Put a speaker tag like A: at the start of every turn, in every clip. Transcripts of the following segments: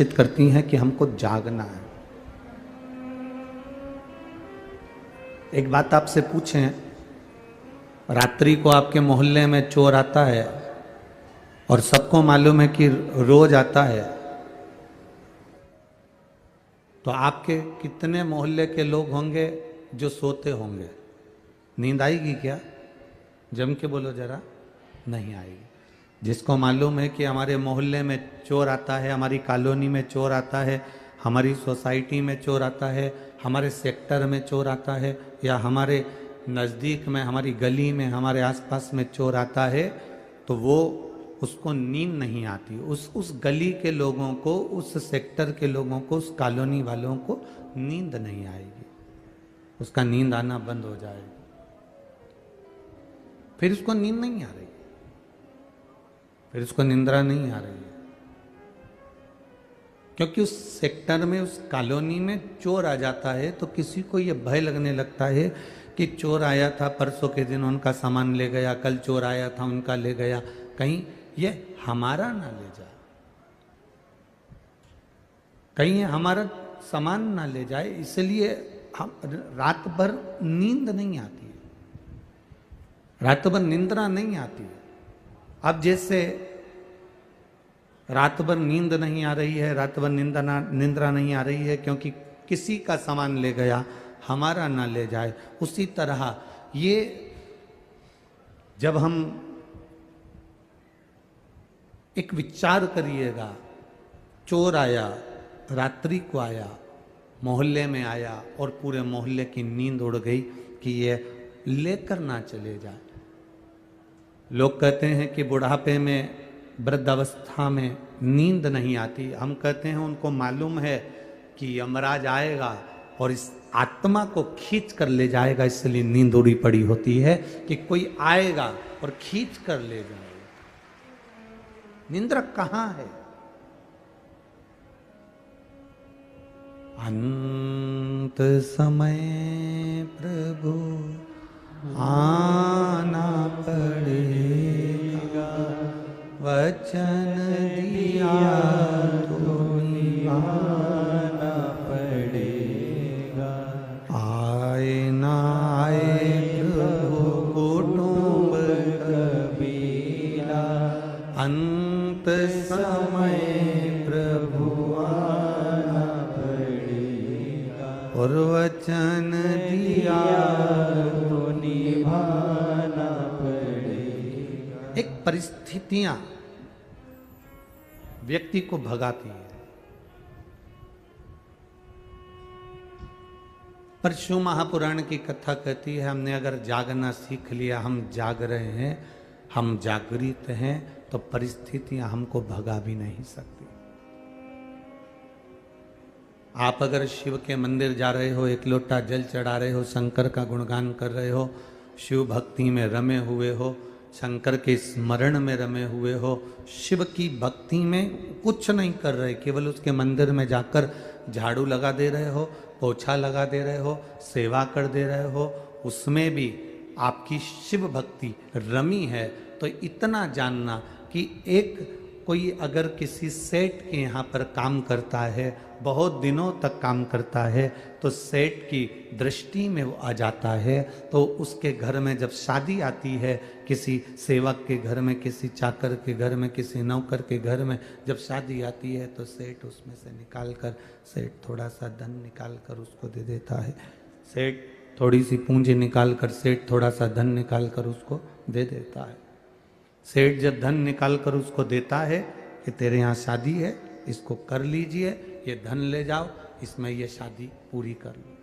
A: सूचित करती हैं कि हमको जागना है। एक बात आपसे पूछें, रात्रि को आपके मोहल्ले में चोर आता है और सबको मालूम है कि रोज आता है, तो आपके कितने मोहल्ले के लोग होंगे जो सोते होंगे? नींद आएगी क्या? जम के बोलो जरा। नहीं आएगी। जिसको मालूम है कि हमारे मोहल्ले में चोर आता है, हमारी कॉलोनी में चोर आता है, हमारी सोसाइटी में चोर आता है, हमारे सेक्टर में चोर आता है, या हमारे नज़दीक में, हमारी गली में, हमारे आसपास में चोर आता है, तो वो उसको नींद नहीं आती। उस गली के लोगों को, उस सेक्टर के लोगों को, उस कॉलोनी वालों को नींद नहीं आएगी, उसका नींद आना बंद हो जाएगा। फिर उसको नींद नहीं आ रही, फिर उसको निंद्रा नहीं आ रही है, क्योंकि उस सेक्टर में, उस कॉलोनी में चोर आ जाता है तो किसी को यह भय लगने लगता है कि चोर आया था परसों के दिन, उनका सामान ले गया, कल चोर आया था उनका ले गया, कहीं ये हमारा ना ले जाए, कहीं ये हमारा सामान ना ले जाए। इसलिए हम रात भर नींद नहीं आती है, रात भर निंद्रा नहीं आती है। अब जैसे रात भर नींद नहीं आ रही है, रात भर निंद्रा नहीं आ रही है क्योंकि किसी का सामान ले गया, हमारा ना ले जाए, उसी तरह ये जब हम एक विचार करिएगा, चोर आया, रात्रि को आया, मोहल्ले में आया और पूरे मोहल्ले की नींद उड़ गई कि ये लेकर ना चले जाए। लोग कहते हैं कि बुढ़ापे में, वृद्धावस्था में नींद नहीं आती। हम कहते हैं उनको मालूम है कि यमराज आएगा और इस आत्मा को खींच कर ले जाएगा, इसलिए नींद उड़ी पड़ी होती है कि कोई आएगा और खींच कर ले जाएगा। निंद्रा कहां है? अंत समय प्रभु आना पड़ेगा, वचन दिया तो निभाना पड़ेगा। आए ना आए प्रभु कुटुंब कबीला, अंत समय प्रभु आना पड़ेगा, और वचन दिया तो निभाना पड़ेगा। एक परिस्थितियां व्यक्ति को भगाती है। पर शिव महापुराण की कथा कहती है, हमने अगर जागना सीख लिया, हम जाग रहे हैं, हम जागृत हैं, तो परिस्थितियां हमको भगा भी नहीं सकती। आप अगर शिव के मंदिर जा रहे हो, एक लोटा जल चढ़ा रहे हो, शंकर का गुणगान कर रहे हो, शिव भक्ति में रमे हुए हो, शंकर के स्मरण में रमे हुए हो, शिव की भक्ति में कुछ नहीं कर रहे, केवल उसके मंदिर में जाकर झाड़ू लगा दे रहे हो, पोछा लगा दे रहे हो, सेवा कर दे रहे हो, उसमें भी आपकी शिव भक्ति रमी है, तो इतना जानना कि एक कोई अगर किसी सेठ के यहाँ पर काम करता है, बहुत दिनों तक काम करता है, तो सेठ की दृष्टि में वो आ जाता है, तो उसके घर में जब शादी आती है, किसी सेवक के घर में, किसी चाकर के घर में, किसी नौकर के घर में जब शादी आती है, तो सेठ उसमें से निकाल कर, सेठ थोड़ा सा धन निकाल कर उसको दे देता है, सेठ थोड़ी सी पूंजी निकाल कर, सेठ थोड़ा सा धन निकाल कर उसको दे देता है। सेठ जब धन निकाल कर उसको देता है कि तेरे यहाँ शादी है, इसको कर लीजिए, ये धन ले जाओ, इसमें ये शादी पूरी कर लो।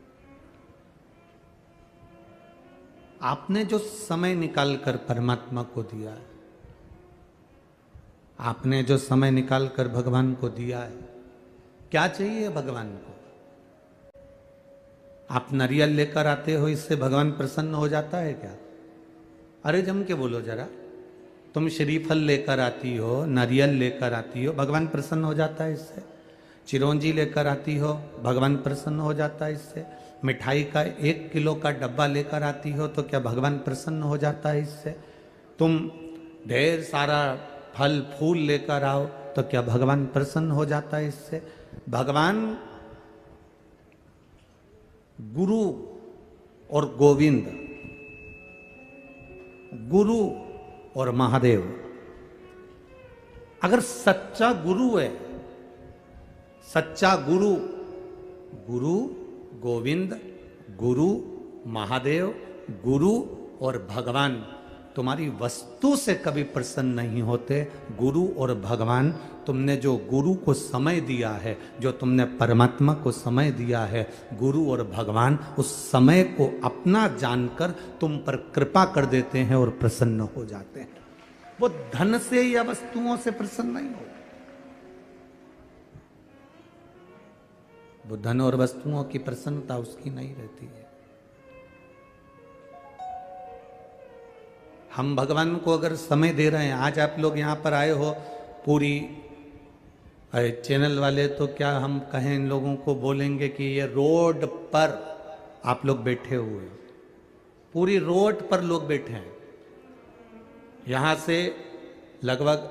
A: आपने जो समय निकाल कर परमात्मा को दिया है, आपने जो समय निकाल कर भगवान को दिया है, क्या चाहिए भगवान को? आप नारियल लेकर आते हो, इससे भगवान प्रसन्न हो जाता है क्या? अरे जम के बोलो जरा। तुम श्रीफल लेकर आती हो, नारियल लेकर आती हो, भगवान प्रसन्न हो जाता है इससे? चिरौंजी लेकर आती हो, भगवान प्रसन्न हो जाता है इससे? मिठाई का 1 किलो का डब्बा लेकर आती हो, तो क्या भगवान प्रसन्न हो जाता है इससे? तुम ढेर सारा फल फूल लेकर आओ, तो क्या भगवान प्रसन्न हो जाता है इससे? भगवान गुरु और गोविंद, गुरु और महादेव, अगर सच्चा गुरु है, सच्चा गुरु, गुरु गोविंद, गुरु महादेव, गुरु और भगवान तुम्हारी वस्तु से कभी प्रसन्न नहीं होते। गुरु और भगवान, तुमने जो गुरु को समय दिया है, जो तुमने परमात्मा को समय दिया है, गुरु और भगवान उस समय को अपना जानकर तुम पर कृपा कर देते हैं और प्रसन्न हो जाते हैं। वो धन से या वस्तुओं से प्रसन्न नहीं हो। वो धन और वस्तुओं की प्रसन्नता उसकी नहीं रहती है। हम भगवान को अगर समय दे रहे हैं, आज आप लोग यहाँ पर आए हो, पूरी चैनल वाले तो क्या हम कहें, इन लोगों को बोलेंगे कि ये रोड पर आप लोग बैठे हुए हो, पूरी रोड पर लोग बैठे हैं। यहाँ से लगभग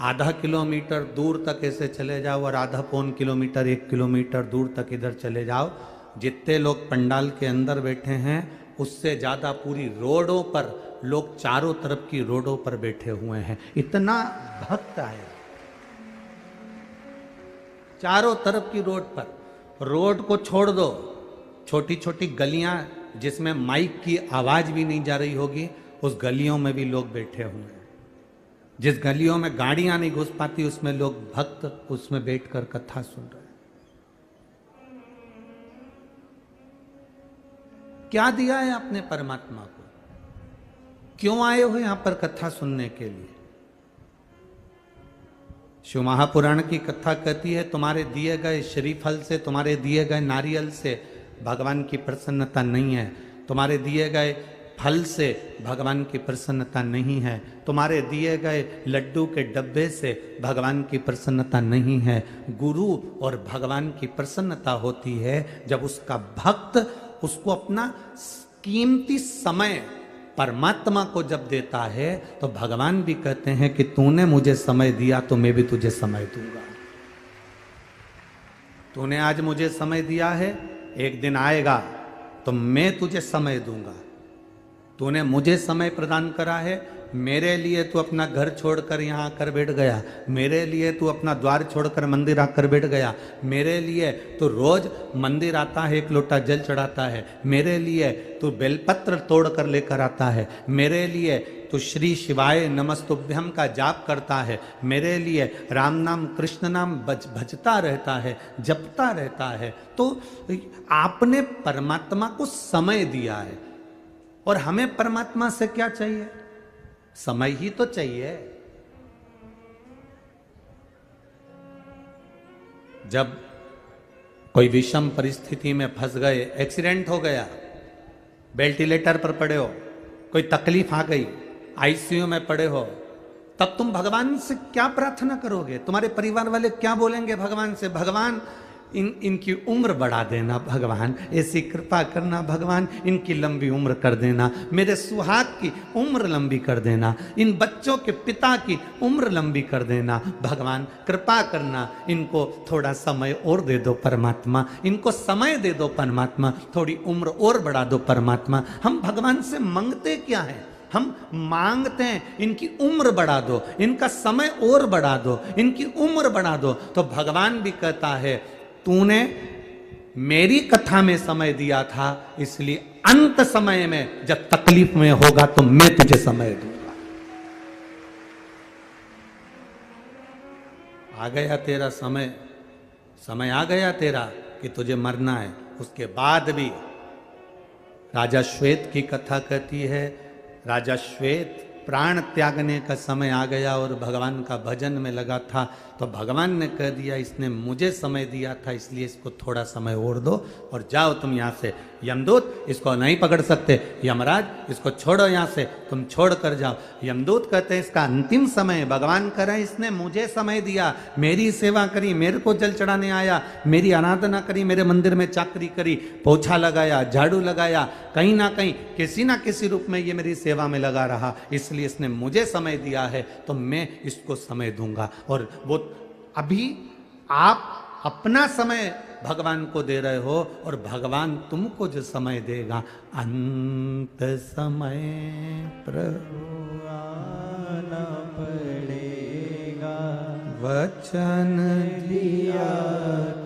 A: आधा किलोमीटर दूर तक ऐसे चले जाओ और आधा पौन किलोमीटर 1 किलोमीटर दूर तक इधर चले जाओ, जितने लोग पंडाल के अंदर बैठे हैं उससे ज़्यादा पूरी रोडों पर लोग, चारों तरफ की रोडों पर बैठे हुए हैं। इतना भक्त है चारों तरफ की रोड पर। रोड को छोड़ दो, छोटी छोटी गलियां जिसमें माइक की आवाज भी नहीं जा रही होगी, उस गलियों में भी लोग बैठे हुए हैं। जिस गलियों में गाड़ियां नहीं घुस पाती, उसमें लोग भक्त उसमें बैठकर कथा सुन रहे हैं। क्या दिया है आपने परमात्मा को? क्यों आए हो यहां पर कथा सुनने के लिए? शिव महापुराण की कथा कहती है, तुम्हारे दिए गए श्रीफल से, तुम्हारे दिए गए नारियल से भगवान की प्रसन्नता नहीं है, तुम्हारे दिए गए फल से भगवान की प्रसन्नता नहीं है, तुम्हारे दिए गए लड्डू के डब्बे से भगवान की प्रसन्नता नहीं है। गुरु और भगवान की प्रसन्नता होती है जब उसका भक्त उसको अपना कीमती समय परमात्मा को जब देता है, तो भगवान भी कहते हैं कि तूने मुझे समय दिया तो मैं भी तुझे समय दूंगा। तूने आज मुझे समय दिया है, एक दिन आएगा तो मैं तुझे समय दूंगा। तूने मुझे समय प्रदान करा है, मेरे लिए तू अपना घर छोड़कर यहाँ आकर बैठ गया, मेरे लिए तू अपना द्वार छोड़कर मंदिर आकर बैठ गया, मेरे लिए तू रोज मंदिर आता है, एक लोटा जल चढ़ाता है, मेरे लिए तू बेलपत्र तोड़ कर लेकर आता है, मेरे लिए तू श्री शिवाय नमस्तुभ्यम का जाप करता है, मेरे लिए राम नाम कृष्ण नाम भजता रहता है, जपता रहता है। तो आपने परमात्मा को समय दिया है, और हमें परमात्मा से क्या चाहिए? समय ही तो चाहिए। जब कोई विषम परिस्थिति में फंस गए, एक्सीडेंट हो गया, वेंटिलेटर पर पड़े हो, कोई तकलीफ आ गई, आईसीयू में पड़े हो, तब तुम भगवान से क्या प्रार्थना करोगे? तुम्हारे परिवार वाले क्या बोलेंगे भगवान से? भगवान इनकी उम्र बढ़ा देना, भगवान ऐसी कृपा करना, भगवान इनकी लंबी उम्र कर देना, मेरे सुहाग की उम्र लंबी कर देना, इन बच्चों के पिता की उम्र लंबी कर देना, भगवान कृपा करना, इनको थोड़ा समय और दे दो परमात्मा, इनको समय दे दो परमात्मा, थोड़ी उम्र और बढ़ा दो परमात्मा। हम भगवान से मांगते क्या है? हम मांगते हैं इनकी उम्र बढ़ा दो, इनका समय और बढ़ा दो, इनकी उम्र बढ़ा दो। तो भगवान भी कहता है, तूने मेरी कथा में समय दिया था, इसलिए अंत समय में जब तकलीफ में होगा तो मैं तुझे समय दूंगा। आ गया तेरा समय, समय आ गया तेरा कि तुझे मरना है। उसके बाद भी राजा श्वेत की कथा कहती है, राजा श्वेत प्राण त्यागने का समय आ गया और भगवान का भजन में लगा था, तो भगवान ने कह दिया इसने मुझे समय दिया था, इसलिए इसको थोड़ा समय और दो और जाओ तुम यहाँ से। यमदूत इसको नहीं पकड़ सकते, यमराज इसको छोड़ो यहाँ से, तुम छोड़ कर जाओ। यमदूत कहते हैं इसका अंतिम समय, भगवान कह रहे हैं इसने मुझे समय दिया, मेरी सेवा करी, मेरे को जल चढ़ाने आया, मेरी आराधना करी, मेरे मंदिर में चाकरी करी, पोछा लगाया, झाड़ू लगाया, कहीं ना किसी रूप में ये मेरी सेवा में लगा रहा, इसलिए इसने मुझे समय दिया है तो मैं इसको समय दूंगा। और वो अभी आप अपना समय भगवान को दे रहे हो और भगवान तुमको जो समय देगा, अंत समय प्रभु आना पड़ेगा, वचन दिया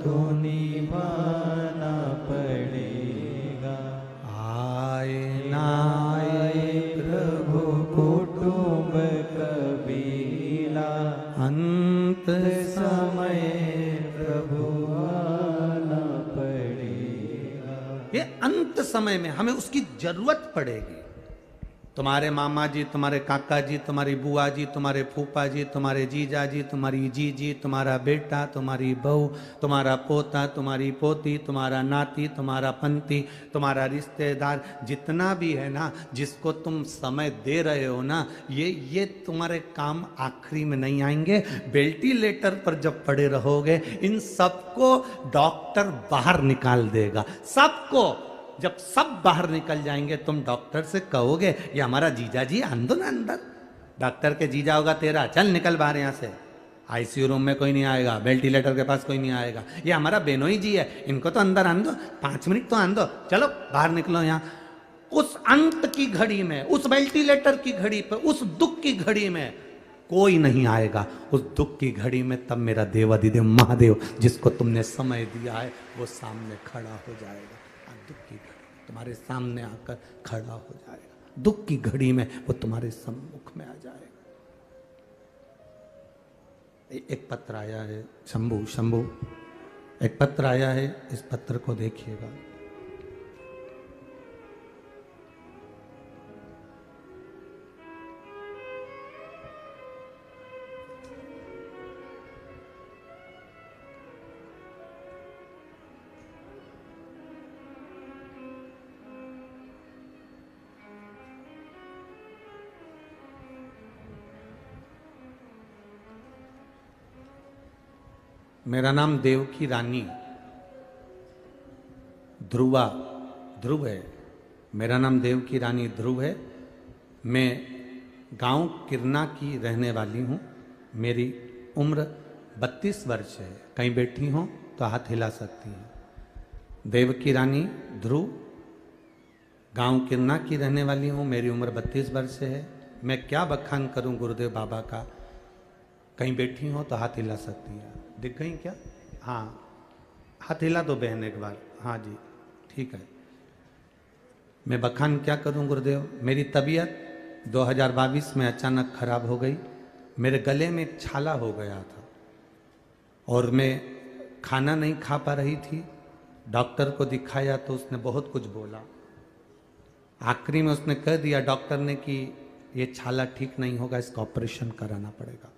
A: तो निभाना पड़ेगा, आए ना आए प्रभु कुटुंब कबीला, अंत समय प्रभु आना पड़ेगा। ये अंत समय में हमें उसकी जरूरत पड़ेगी। तुम्हारे मामा जी, तुम्हारे काका जी, तुम्हारी बुआ जी, तुम्हारे फूफा जी, तुम्हारे जीजा जी, तुम्हारी जीजी, तुम्हारा बेटा, तुम्हारी बहू, तुम्हारा पोता, तुम्हारी पोती, तुम्हारा नाती, तुम्हारा पंती, तुम्हारा रिश्तेदार, जितना भी है ना, जिसको तुम समय दे रहे हो ना, ये तुम्हारे काम आखिरी में नहीं आएंगे। वेंटिलेटर पर जब पड़े रहोगे, इन सबको डॉक्टर बाहर निकाल देगा, सबको। जब सब बाहर निकल जाएंगे, तुम डॉक्टर से कहोगे ये हमारा जीजा जी आंदो ना अंदर, डॉक्टर के जीजा होगा तेरा, चल निकल बाहर यहाँ से, आईसीयू रूम में कोई नहीं आएगा, वेंटिलेटर के पास कोई नहीं आएगा, ये हमारा बेनोई जी है, इनको तो अंदर आंदो, 5 मिनट तो आंदो, चलो बाहर निकलो यहाँ। उस अंत की घड़ी में, उस वेंटिलेटर की घड़ी पर, उस दुख की घड़ी में कोई नहीं आएगा। उस दुख की घड़ी में तब मेरा देवाधिदेव महादेव, जिसको तुमने समय दिया है, वो सामने खड़ा हो जाएगा। दुख की घड़ी तुम्हारे सामने आकर खड़ा हो जाएगा, दुख की घड़ी में वो तुम्हारे सम्मुख में आ जाएगा। एक पत्र आया है, शंभू एक पत्र आया है, इस पत्र को देखिएगा। मेरा नाम देवकी रानी ध्रुव है। मेरा नाम देवकी रानी ध्रुव है। मैं गांव किरना की रहने वाली हूँ। मेरी उम्र 32 वर्ष है। कहीं बैठी हो तो हाथ हिला सकती हैं। देवकी रानी ध्रुव, गांव किरना की रहने वाली हूँ। मेरी उम्र 32 वर्ष है। मैं क्या बखान करूँ गुरुदेव बाबा का। कहीं बैठी हो तो हाथ हिला सकती है। दिख गई क्या? हाँ, हाथ हिला दो बहन एक बार। हाँ जी, ठीक है। मैं बखान क्या करूं गुरुदेव। मेरी तबीयत 2022 में अचानक खराब हो गई। मेरे गले में एक छाला हो गया था और मैं खाना नहीं खा पा रही थी। डॉक्टर को दिखाया तो उसने बहुत कुछ बोला। आखिरी में उसने कह दिया डॉक्टर ने कि ये छाला ठीक नहीं होगा, इसका ऑपरेशन कराना पड़ेगा।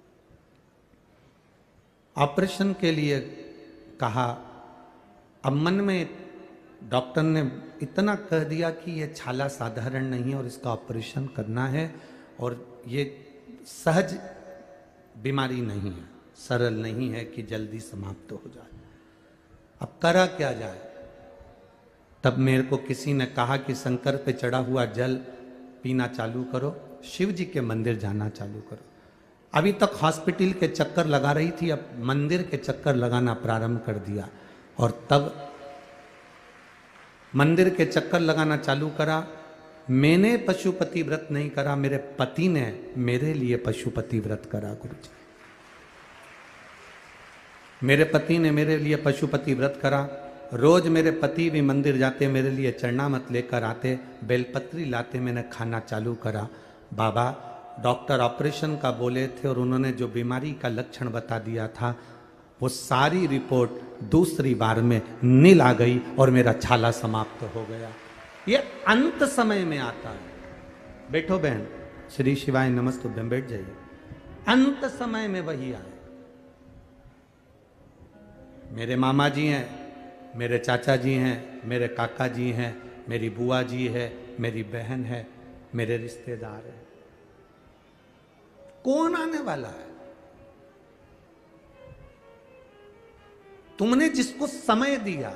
A: ऑपरेशन के लिए कहा। अब मन में डॉक्टर ने इतना कह दिया कि ये छाला साधारण नहीं है और इसका ऑपरेशन करना है और ये सहज बीमारी नहीं है, सरल नहीं है कि जल्दी समाप्त हो जाए। अब करा क्या जाए। तब मेरे को किसी ने कहा कि शंकर पे चढ़ा हुआ जल पीना चालू करो, शिव जी के मंदिर जाना चालू करो। अभी तक हॉस्पिटल के चक्कर लगा रही थी, अब मंदिर के चक्कर लगाना प्रारंभ कर दिया। और तब मंदिर के चक्कर लगाना चालू करा। मैंने पशुपति व्रत नहीं करा, मेरे पति ने मेरे लिए पशुपति व्रत करा। गुरुजी, मेरे पति ने मेरे लिए पशुपति व्रत करा। रोज मेरे पति भी मंदिर जाते, मेरे लिए चरणामत लेकर आते, बेलपत्री लाते। मैंने खाना चालू करा। बाबा डॉक्टर ऑपरेशन का बोले थे और उन्होंने जो बीमारी का लक्षण बता दिया था वो सारी रिपोर्ट दूसरी बार में नील आ गई और मेरा छाला समाप्त हो गया। ये अंत समय में आता है। बैठो बहन, श्री शिवाय नमस्तुभ्यं, बैठ जाइए। अंत समय में वही आए। मेरे मामा जी हैं, मेरे चाचा जी हैं, मेरे काका जी हैं, मेरी बुआ जी है, मेरी बहन है, मेरे रिश्तेदार हैं। कौन आने वाला है? तुमने जिसको समय दिया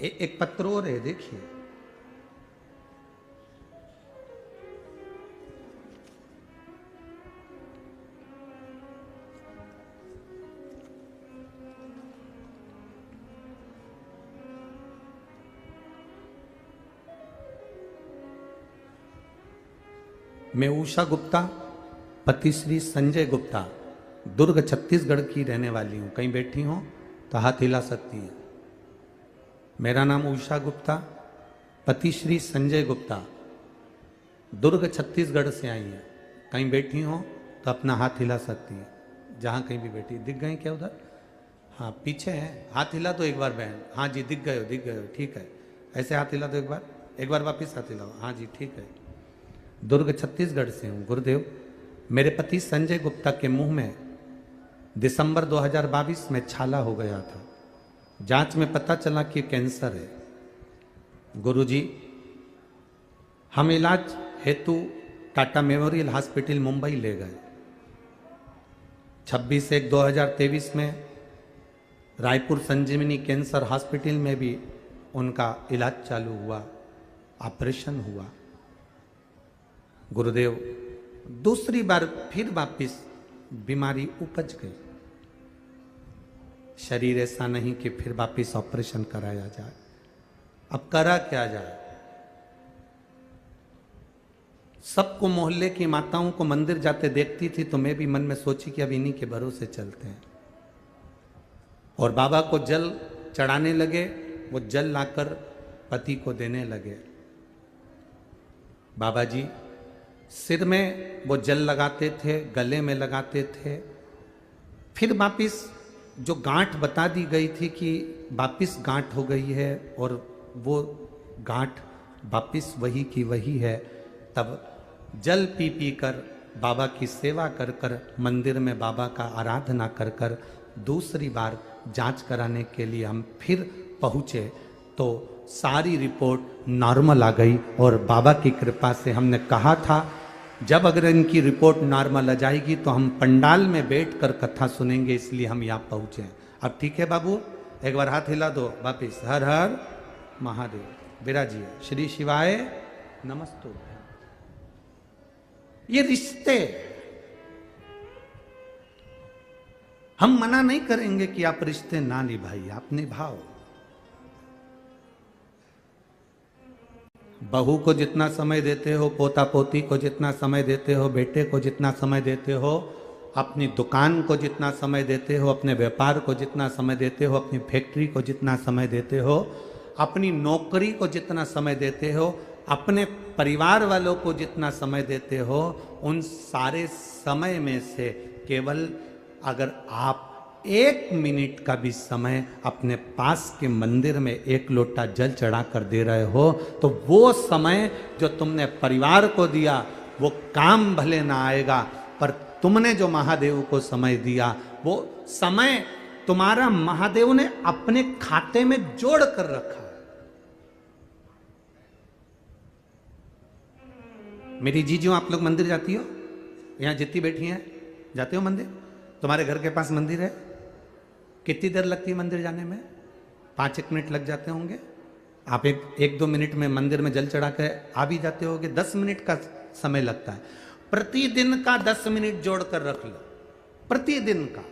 A: एक पत्र और है, देखिए। मैं उषा गुप्ता, पति श्री संजय गुप्ता, दुर्ग छत्तीसगढ़ की रहने वाली हूं। कहीं बैठी हो तो हाथ हिला सकती है। मेरा नाम उषा गुप्ता, पति श्री संजय गुप्ता, दुर्ग छत्तीसगढ़ से आई है। कहीं बैठी हो तो अपना हाथ हिला सकती है, जहां कहीं भी बैठी। दिख गए क्या उधर? हाँ, पीछे है। हाथ हिला तो एक बार बहन। हाँ जी, दिख गए हो, दिख गए हो, ठीक है। ऐसे हाथ हिला तो एक बार वापिस हाथ हिलाओ। हाँ जी, ठीक है। दुर्ग छत्तीसगढ़ से हूँ गुरुदेव। मेरे पति संजय गुप्ता के मुंह में दिसंबर 2022 में छाला हो गया था। जांच में पता चला कि कैंसर है। गुरुजी, हम इलाज हेतु टाटा मेमोरियल हॉस्पिटल मुंबई ले गए। 26/1/2023 में रायपुर संजीवनी कैंसर हॉस्पिटल में भी उनका इलाज चालू हुआ, ऑपरेशन हुआ। गुरुदेव, दूसरी बार फिर वापिस बीमारी उपज गई। शरीर ऐसा नहीं कि फिर वापिस ऑपरेशन कराया जाए। अब करा क्या जाए? सबको, मोहल्ले की माताओं को मंदिर जाते देखती थी तो मैं भी मन में सोची कि अब इन्हीं के भरोसे चलते हैं। और बाबा को जल चढ़ाने लगे। वो जल लाकर पति को देने लगे। बाबा जी सिर में वो जल लगाते थे, गले में लगाते थे। फिर वापिस जो गांठ बता दी गई थी कि वापिस गांठ हो गई है और वो गांठ वापिस वही की वही है, तब जल पी पी कर, बाबा की सेवा कर कर, मंदिर में बाबा का आराधना कर कर दूसरी बार जांच कराने के लिए हम फिर पहुँचे तो सारी रिपोर्ट नॉर्मल आ गई। और बाबा की कृपा से हमने कहा था जब अगर इनकी रिपोर्ट नॉर्मल आ जाएगी तो हम पंडाल में बैठकर कथा सुनेंगे, इसलिए हम यहाँ पहुँचे। अब ठीक है बाबू, एक बार हाथ हिला दो वापिस। हर हर महादेव। विराजिए। श्री शिवाय नमस्तु। ये रिश्ते हम मना नहीं करेंगे कि आप रिश्ते ना निभाइए, आप निभाओ। बहू को जितना समय देते हो, पोता पोती को जितना समय देते हो, बेटे को जितना समय देते हो, अपनी दुकान को जितना समय देते हो, अपने व्यापार को जितना समय देते हो, अपनी फैक्ट्री को जितना समय देते हो, अपनी नौकरी को जितना समय देते हो, अपने परिवार वालों को जितना समय देते हो, उन सारे समय में से केवल अगर आप 1 मिनट का भी समय अपने पास के मंदिर में 1 लोटा जल चढ़ा कर दे रहे हो तो वो समय जो तुमने परिवार को दिया वो काम भले ना आएगा, पर तुमने जो महादेव को समय दिया वो समय तुम्हारा महादेव ने अपने खाते में जोड़ कर रखा। मेरी जीजू, आप लोग मंदिर जाती हो? यहां जितनी बैठी हैं जाते हो मंदिर? तुम्हारे घर के पास मंदिर है? कितनी देर लगती है मंदिर जाने में? 5-1 मिनट लग जाते होंगे। आप 1-2 मिनट में मंदिर में जल चढ़ा के आ भी जाते होगे। 10 मिनट का समय लगता है। प्रतिदिन का 10 मिनट जोड़ कर रख लो, प्रतिदिन का।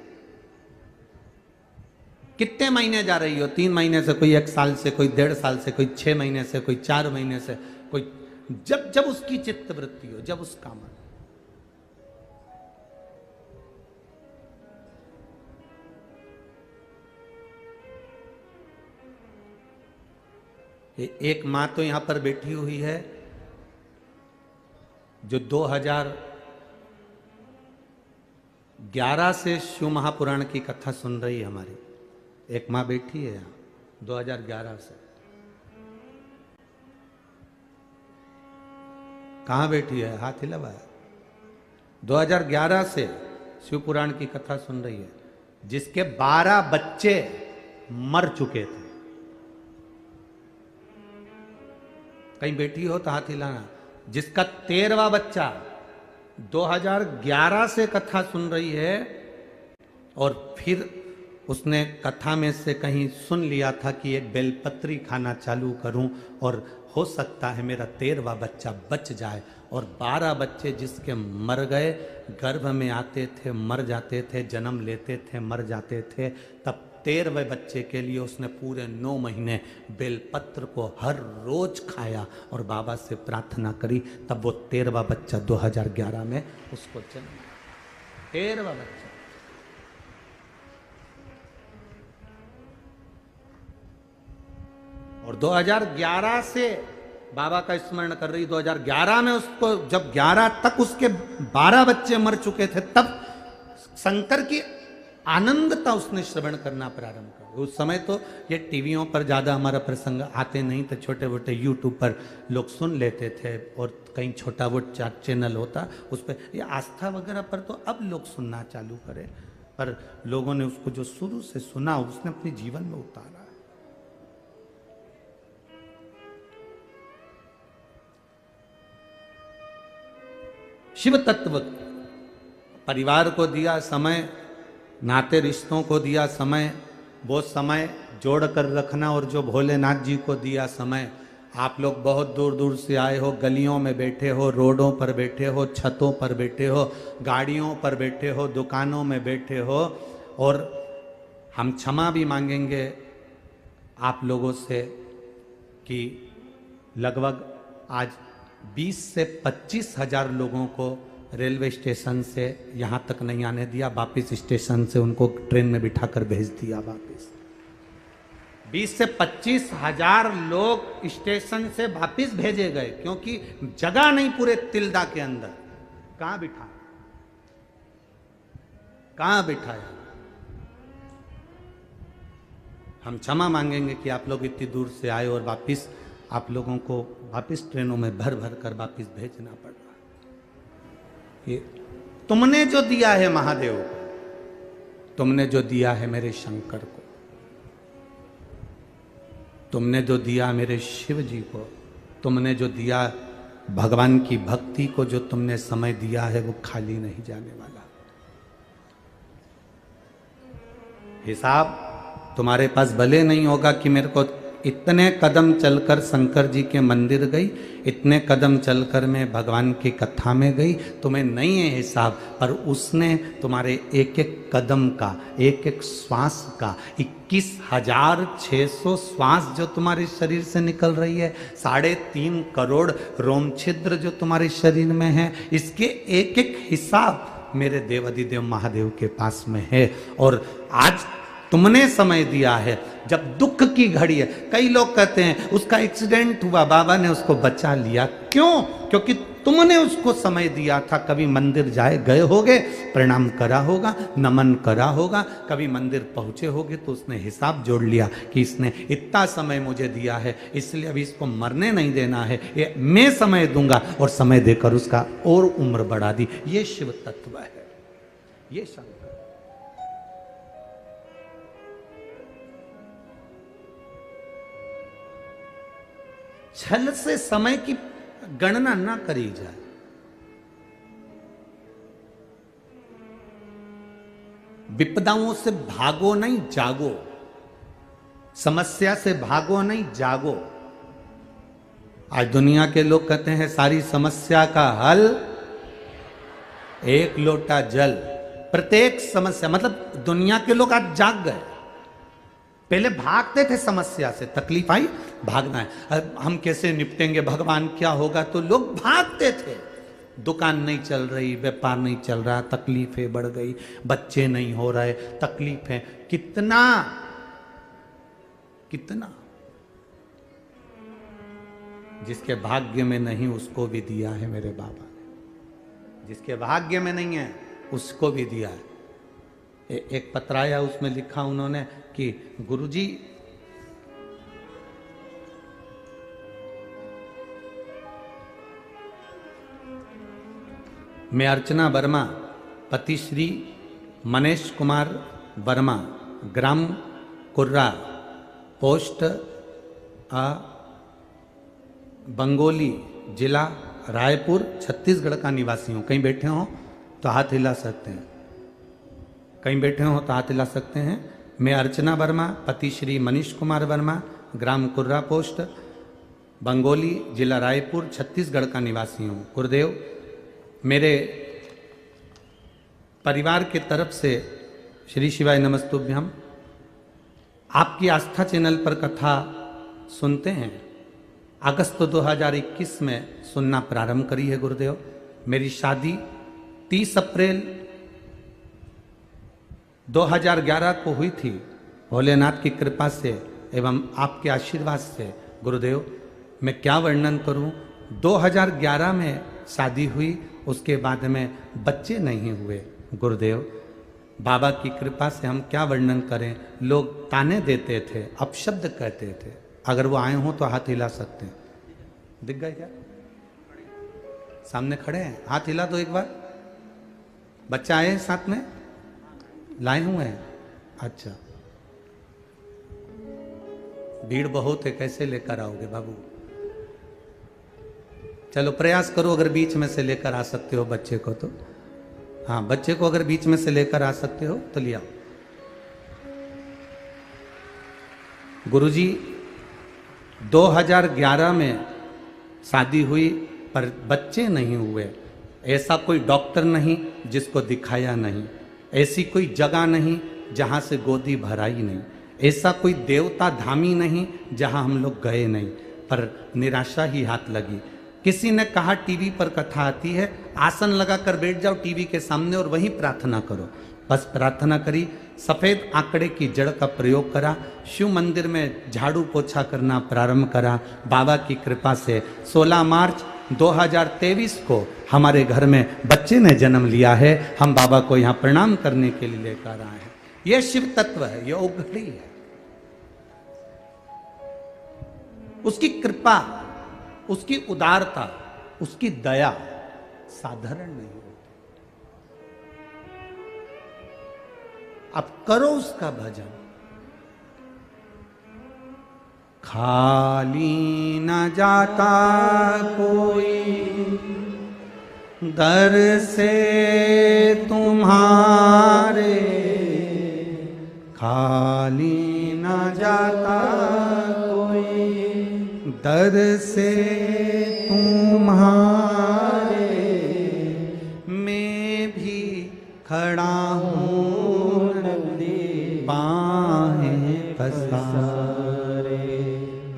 A: कितने महीने जा रही हो? 3 महीने से, कोई 1 साल से, कोई 1.5 साल से, कोई 6 महीने से, कोई 4 महीने से, कोई जब जब उसकी चित्त वृत्ति हो, जब उसका मन। एक मां तो यहां पर बैठी हुई है जो 2011 से शिव महापुराण की कथा सुन रही है। हमारी एक मां बैठी है यहां 2011 से। कहां बैठी है? हाथ हिलावा। 2011 से शिव पुराण की कथा सुन रही है, जिसके 12 बच्चे मर चुके थे। कहीं बैठी हो तो हाथ हिलाना। जिसका 13वां बच्चा 2011 से कथा सुन रही है और फिर उसने कथा में से कहीं सुन लिया था कि एक बेलपत्री खाना चालू करूं और हो सकता है मेरा 13वां बच्चा बच जाए, और 12 बच्चे जिसके मर गए, गर्भ में आते थे मर जाते थे, जन्म लेते थे मर जाते थे, तब 13वें बच्चे के लिए उसने पूरे 9 महीने बेलपत्र को हर रोज खाया और बाबा से प्रार्थना करी। तब वो 13वां बच्चा 2011 में उसको जन्म, 13वां बच्चा। और 2011 से बाबा का स्मरण कर रही। 2011 में उसको, जब 11 तक उसके 12 बच्चे मर चुके थे, तब शंकर की आनंदता उसने श्रवण करना प्रारंभ कर। उस समय तो ये टीवियों पर ज़्यादा हमारा प्रसंग आते नहीं थे, छोटे छोटे यूट्यूब पर लोग सुन लेते थे और कहीं छोटा वो चैनल होता उस पर, ये आस्था वगैरह पर तो अब लोग सुनना चालू करे, पर लोगों ने उसको जो शुरू से सुना उसने अपने जीवन में उतारा। शिव तत्व परिवार को दिया समय, नाते रिश्तों को दिया समय, वो समय जोड़ कर रखना, और जो भोलेनाथ जी को दिया समय। आप लोग बहुत दूर दूर से आए हो, गलियों में बैठे हो, रोडों पर बैठे हो, छतों पर बैठे हो, गाड़ियों पर बैठे हो, दुकानों में बैठे हो, और हम क्षमा भी मांगेंगे आप लोगों से कि लगभग आज 20 से 25 हजार लोगों को रेलवे स्टेशन से यहाँ तक नहीं आने दिया, वापस स्टेशन से उनको ट्रेन में बिठाकर भेज दिया वापस। 20 से 25 हजार लोग स्टेशन से वापस भेजे गए, क्योंकि जगह नहीं पूरे तिल्दा के अंदर। कहाँ बिठाया? हम क्षमा मांगेंगे कि आप लोग इतनी दूर से आए और वापस आप लोगों को वापस ट्रेनों में भर भर कर वापस भेजना पड़ रहा। ये तुमने जो दिया है महादेव को, तुमने जो दिया है मेरे शंकर को, तुमने जो दिया मेरे शिव जी को, तुमने जो दिया भगवान की भक्ति को, जो तुमने समय दिया है वो खाली नहीं जाने वाला। हिसाब तुम्हारे पास भले नहीं होगा कि मेरे को इतने कदम चलकर शंकर जी के मंदिर गई, इतने कदम चलकर मैं भगवान की कथा में गई, तुम्हें नहीं है हिसाब, पर उसने तुम्हारे एक एक कदम का, एक एक श्वास का, 21,600 श्वास जो तुम्हारे शरीर से निकल रही है, 3.5 करोड़ रोम छिद्र जो तुम्हारे शरीर में है, इसके एक एक हिसाब मेरे देवाधिदेव महादेव के पास में है। और आज तुमने समय दिया है, जब दुख की घड़ी है। कई लोग कहते हैं उसका एक्सीडेंट हुआ, बाबा ने उसको बचा लिया। क्यों? क्योंकि तुमने उसको समय दिया था। कभी मंदिर गए होगे, प्रणाम करा होगा, नमन करा होगा, कभी मंदिर पहुंचे होगे तो उसने हिसाब जोड़ लिया कि इसने इतना समय मुझे दिया है, इसलिए अभी इसको मरने नहीं देना है, ये मैं समय दूंगा, और समय देकर उसका और उम्र बढ़ा दी। ये शिव तत्व है, ये शंकर। छल से समय की गणना ना करी जाए। विपदाओं से भागो नहीं, जागो। समस्या से भागो नहीं, जागो। आज दुनिया के लोग कहते हैं सारी समस्या का हल एक लोटा जल। प्रत्येक समस्या, मतलब दुनिया के लोग आज जाग गए। पहले भागते थे समस्या से, तकलीफ आई भागना है, हम कैसे निपटेंगे, भगवान क्या होगा, तो लोग भागते थे। दुकान नहीं चल रही, व्यापार नहीं चल रहा, तकलीफें बढ़ गई, बच्चे नहीं हो रहे, तकलीफें। कितना कितना जिसके भाग्य में नहीं उसको भी दिया है मेरे बाबा ने, जिसके भाग्य में नहीं है उसको भी दिया है। एक पत्र आया, उसमें लिखा उन्होंने कि गुरुजी मैं अर्चना वर्मा, पति श्री मनीष कुमार वर्मा, ग्राम कुर्रा पोस्ट बंगोली, जिला रायपुर, छत्तीसगढ़ का निवासी हूँ। कहीं बैठे हो तो हाथ हिला सकते हैं, कहीं बैठे हो तो हाथ हिला सकते हैं। मैं अर्चना वर्मा, पति श्री मनीष कुमार वर्मा, ग्राम कुर्रा पोस्ट बंगोली, जिला रायपुर, छत्तीसगढ़ का निवासी हूँ। गुरुदेव, मेरे परिवार के तरफ से श्री शिवाय नमस्तुभ्यम। आपकी आस्था चैनल पर कथा सुनते हैं। अगस्त 2021 में सुनना प्रारंभ करी है गुरुदेव। मेरी शादी 30 अप्रैल 2011 को हुई थी। भोलेनाथ की कृपा से एवं आपके आशीर्वाद से गुरुदेव, मैं क्या वर्णन करूं। 2011 में शादी हुई, उसके बाद में बच्चे नहीं हुए गुरुदेव। बाबा की कृपा से हम क्या वर्णन करें। लोग ताने देते थे, अपशब्द कहते थे। अगर वो आए हों तो हाथ हिला सकते हैं। दिख गए क्या? सामने खड़े हैं, हाथ हिला दो एक बार। बच्चा आए हैं साथ में, लाए हुए हैं। अच्छा, भीड़ बहुत है, कैसे लेकर आओगे बाबू? चलो प्रयास करो, अगर बीच में से लेकर आ सकते हो बच्चे को तो। हाँ, बच्चे को अगर बीच में से लेकर आ सकते हो तो लिया। गुरुजी, 2011 में शादी हुई पर बच्चे नहीं हुए। ऐसा कोई डॉक्टर नहीं जिसको दिखाया नहीं, ऐसी कोई जगह नहीं जहाँ से गोदी भराई नहीं, ऐसा कोई देवता धामी नहीं जहाँ हम लोग गए नहीं, पर निराशा ही हाथ लगी। किसी ने कहा टीवी पर कथा आती है, आसन लगाकर बैठ जाओ टीवी के सामने और वहीं प्रार्थना करो। बस प्रार्थना करी, सफ़ेद आंकड़े की जड़ का प्रयोग करा, शिव मंदिर में झाड़ू पोछा करना प्रारंभ करा। बाबा की कृपा से 16 मार्च 2023 को हमारे घर में बच्चे ने जन्म लिया है। हम बाबा को यहाँ प्रणाम करने के लिए लेकर आए हैं। यह शिव तत्व है, यह औघड़ी है। उसकी कृपा, उसकी उदारता, उसकी दया साधारण नहीं होती। अब करो उसका भजन। खाली न जाता कोई दर से तुम्हारे, खाली न जाता कोई दर से तुम्हारे। मैं भी खड़ा हूँ बाहें पसारे,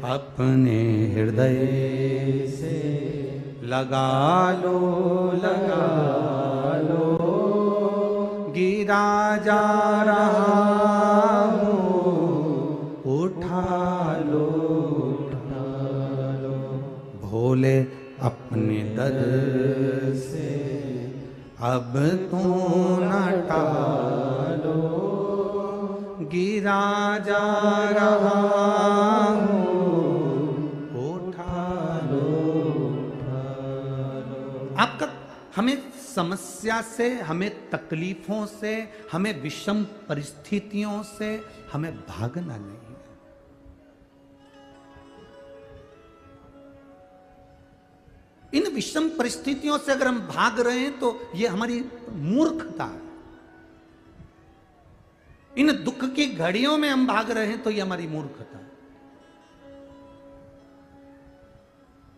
A: अपने हृदय से लगा लो, लगा लो। गिरा जा रहा हूँ, उठा लो, उठा लो। भोले अपने दर से अब तू न टालो, गिरा जा रहा हूँ, उठा लो, उठा लो। आपका हमें समस्या से, हमें तकलीफों से, हमें विषम परिस्थितियों से हमें भागना नहीं है। इन विषम परिस्थितियों से अगर हम भाग रहे हैं तो ये हमारी मूर्खता है। इन दुख की घड़ियों में हम भाग रहे हैं तो ये हमारी मूर्खता है।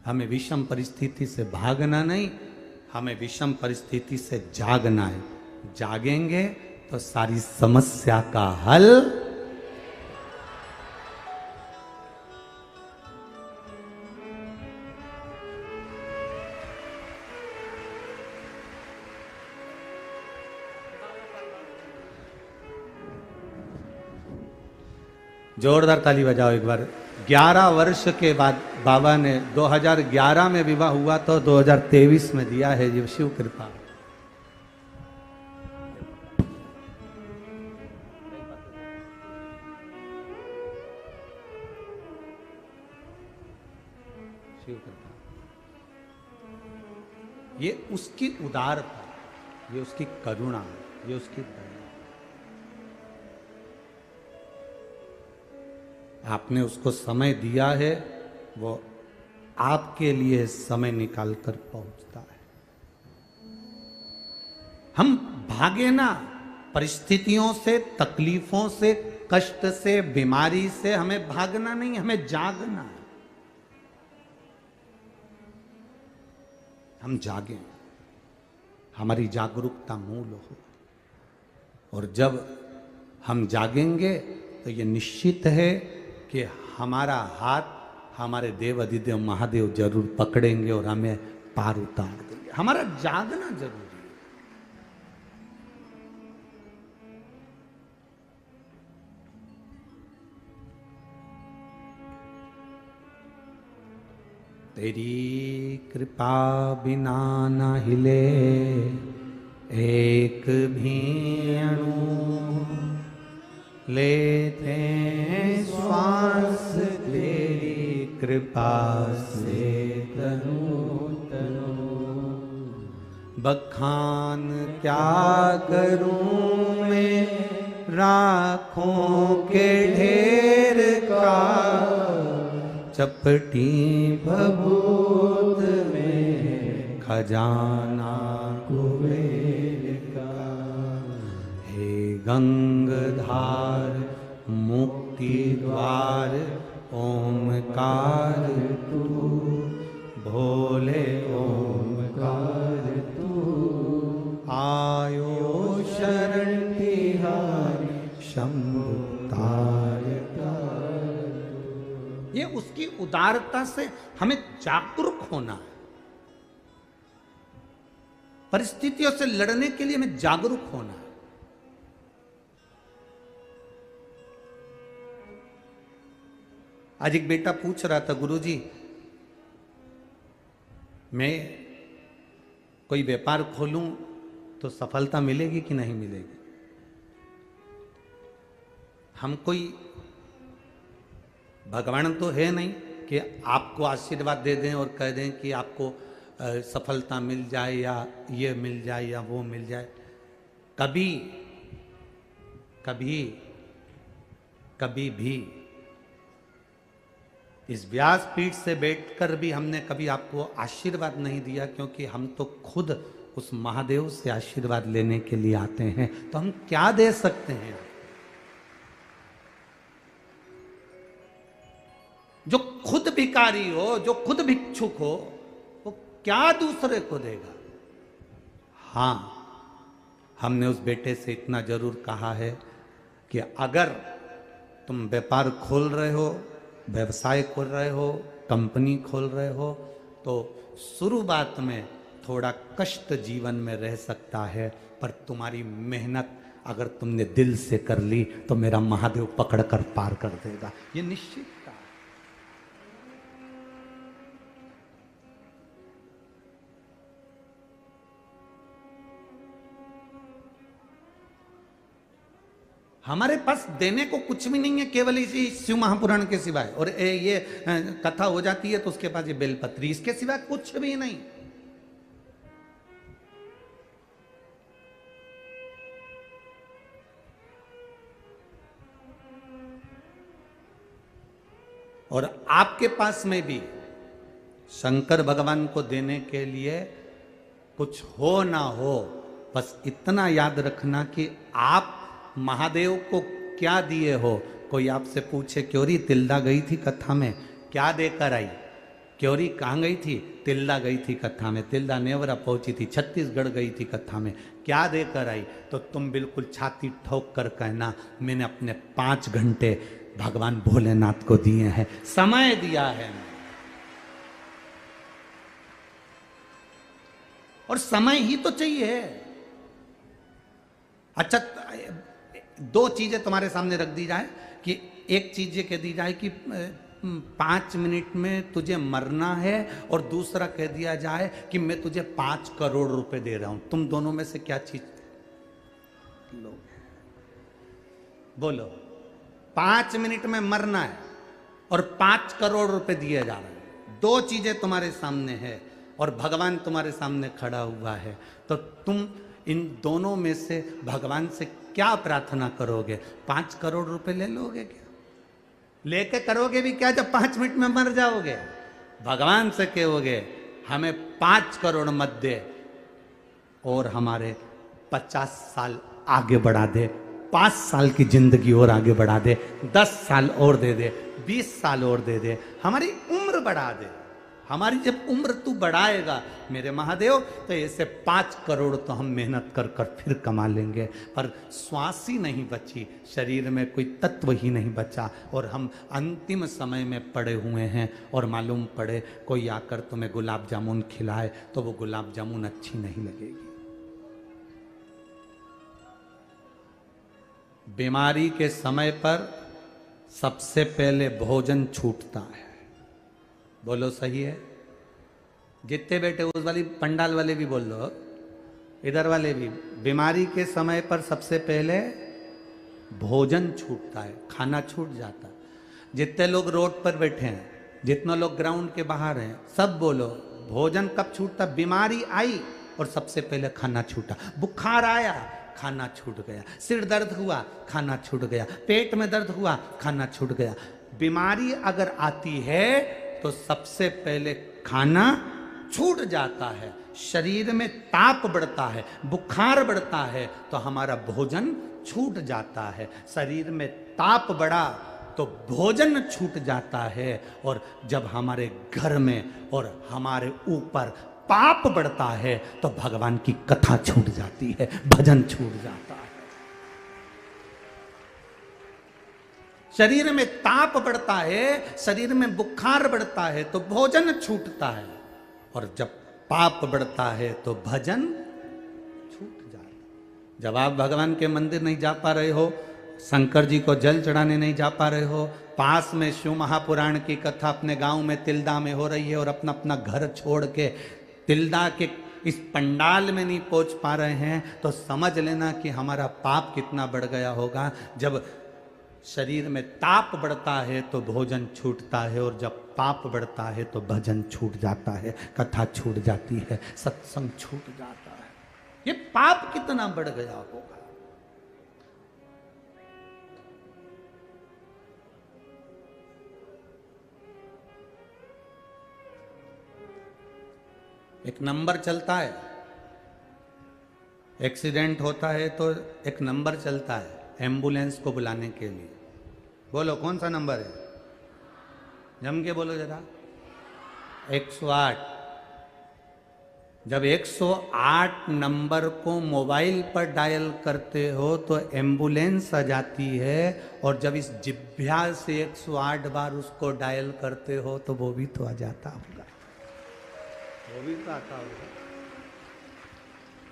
A: हमें विषम परिस्थिति से भागना नहीं, हमें विषम परिस्थिति से जागना है। जागेंगे तो सारी समस्या का हल जोरदार ताली बजाओ एक बार। 11 वर्ष के बाद बाबा ने 2011 में विवाह हुआ तो 2023 में दिया है। ये शिव कृपा। शिव कृपा, ये उसकी उदारता, ये उसकी करुणा, ये उसकी दया। आपने उसको समय दिया है, वो आपके लिए समय निकाल कर पहुंचता है। हम भागे ना परिस्थितियों से, तकलीफों से, कष्ट से, बीमारी से। हमें भागना नहीं, हमें जागना है। हम जागें, हमारी जागरूकता मूल हो। और जब हम जागेंगे तो ये निश्चित है कि हमारा हाथ हमारे देव अधिदेव महादेव जरूर पकड़ेंगे और हमें पार उतार देंगे। हमारा जागना जरूरी है। तेरी कृपा बिना न हिले एक भी अणु, लेते श्वास तेरी कृपा से तनु तनु। बखान क्या करूं मैं राखों के ढेर का, चपटी भभूत में खजाना कुबेर का। हे गंगधार मुक्ति द्वार ओमकार तू, भोले ओमकार तू। आयो शरण तिहारी शंभु तारका। ये उसकी उदारता से हमें जागरूक होना है। परिस्थितियों से लड़ने के लिए हमें जागरूक होना है। आज एक बेटा पूछ रहा था, गुरुजी मैं कोई व्यापार खोलूं तो सफलता मिलेगी कि नहीं मिलेगी? हम कोई भगवान तो है नहीं कि आपको आशीर्वाद दे दें और कह दें कि आपको सफलता मिल जाए या ये मिल जाए या वो मिल जाए। कभी कभी कभी भी इस व्यासपीठ से बैठकर भी हमने कभी आपको आशीर्वाद नहीं दिया, क्योंकि हम तो खुद उस महादेव से आशीर्वाद लेने के लिए आते हैं। तो हम क्या दे सकते हैं? जो खुद भिखारी हो, जो खुद भिक्षुक हो, वो क्या दूसरे को देगा? हां, हमने उस बेटे से इतना जरूर कहा है कि अगर तुम व्यापार खोल रहे हो, व्यवसाय खोल रहे हो, कंपनी खोल रहे हो, तो शुरुआत में थोड़ा कष्ट जीवन में रह सकता है, पर तुम्हारी मेहनत अगर तुमने दिल से कर ली तो मेरा महादेव पकड़ कर पार कर देगा। ये निश्चित था। हमारे पास देने को कुछ भी नहीं है, केवल इसी शिव महापुराण के सिवाय। और ये कथा हो जाती है तो उसके पास ये बेलपत्री, इसके सिवाय कुछ भी नहीं। और आपके पास में भी शंकर भगवान को देने के लिए कुछ हो ना हो, बस इतना याद रखना कि आप महादेव को क्या दिए हो। कोई आपसे पूछे, क्योरी तिल्दा गई थी कथा में, क्या देकर आई? क्योरी कहाँ गई थी? तिल्दा गई थी कथा में। तिल्दा नेवरा पहुंची थी, छत्तीसगढ़ गई थी कथा में। क्या देकर आई? तो तुम बिल्कुल छाती ठोक कर कहना, मैंने अपने 5 घंटे भगवान भोलेनाथ को दिए हैं, समय दिया है। और समय ही तो चाहिए। अच्छा, 2 चीजें तुम्हारे सामने रख दी जाए कि एक चीज ये कह दी जाए कि 5 मिनट में तुझे मरना है, और दूसरा कह दिया जाए कि मैं तुझे 5 करोड़ रुपए दे रहा हूं। तुम दोनों में से क्या चीज लो? बोलो। 5 मिनट में मरना है और 5 करोड़ रुपए दिए जा रहे हैं। 2 चीजें तुम्हारे सामने है और भगवान तुम्हारे सामने खड़ा हुआ है, तो तुम इन दोनों में से भगवान से क्या प्रार्थना करोगे? 5 करोड़ रुपए ले लोगे क्या? लेके करोगे भी क्या जब 5 मिनट में मर जाओगे। भगवान से कहोगे हमें 5 करोड़ मत दे और हमारे 50 साल आगे बढ़ा दे, 5 साल की जिंदगी और आगे बढ़ा दे, 10 साल और दे दे, 20 साल और दे दे, हमारी उम्र बढ़ा दे। हमारी जब उम्र तू बढ़ाएगा मेरे महादेव तो ऐसे 5 करोड़ तो हम मेहनत कर कर फिर कमा लेंगे। पर श्वास ही नहीं बची, शरीर में कोई तत्व ही नहीं बचा और हम अंतिम समय में पड़े हुए हैं। और मालूम पड़े कोई आकर तुम्हें गुलाब जामुन खिलाए तो वो गुलाब जामुन अच्छी नहीं लगेगी। बीमारी के समय पर सबसे पहले भोजन छूटता है। बोलो सही है? जितने बैठे उस वाली पंडाल वाले भी बोल दो, इधर वाले भी। बीमारी के समय पर सबसे पहले भोजन छूटता है, खाना छूट जाता है। जितने लोग रोड पर बैठे हैं, जितने लोग ग्राउंड के बाहर हैं, सब बोलो भोजन कब छूटता? बीमारी आई और सबसे पहले खाना छूटा। बुखार आया, खाना छूट गया। सिर दर्द हुआ, खाना छूट गया। पेट में दर्द हुआ, खाना छूट गया। बीमारी अगर आती है तो सबसे पहले खाना छूट जाता है। शरीर में ताप बढ़ता है, बुखार बढ़ता है तो हमारा भोजन छूट जाता है। शरीर में ताप बढ़ा तो भोजन छूट जाता है। और जब हमारे घर में और हमारे ऊपर पाप बढ़ता है तो भगवान की कथा छूट जाती है, भजन छूट जाता है। शरीर में ताप बढ़ता है, शरीर में बुखार बढ़ता है तो भोजन छूटता है। और जब पाप बढ़ता है तो भजन छूट जाता है। जब आप भगवान के मंदिर नहीं जा पा रहे हो, शंकर जी को जल चढ़ाने नहीं जा पा रहे हो, पास में शिव महापुराण की कथा अपने गांव में तिल्दा में हो रही है और अपना अपना घर छोड़ के तिल्दा के इस पंडाल में नहीं पहुंच पा रहे हैं, तो समझ लेना कि हमारा पाप कितना बढ़ गया होगा। जब शरीर में ताप बढ़ता है तो भोजन छूटता है और जब पाप बढ़ता है तो भजन छूट जाता है, कथा छूट जाती है, सत्संग छूट जाता है। ये पाप कितना बढ़ गया होगा। एक नंबर चलता है, एक्सीडेंट होता है तो एक नंबर चलता है एम्बुलेंस को बुलाने के लिए। बोलो कौन सा नंबर है? जम के बोलो जरा। 108। जब 108 नंबर को मोबाइल पर डायल करते हो तो एम्बुलेंस आ जाती है। और जब इस जिभ्या से 108 बार उसको डायल करते हो तो वो भी तो आ जाता होगा, वो भी तो आता होगा।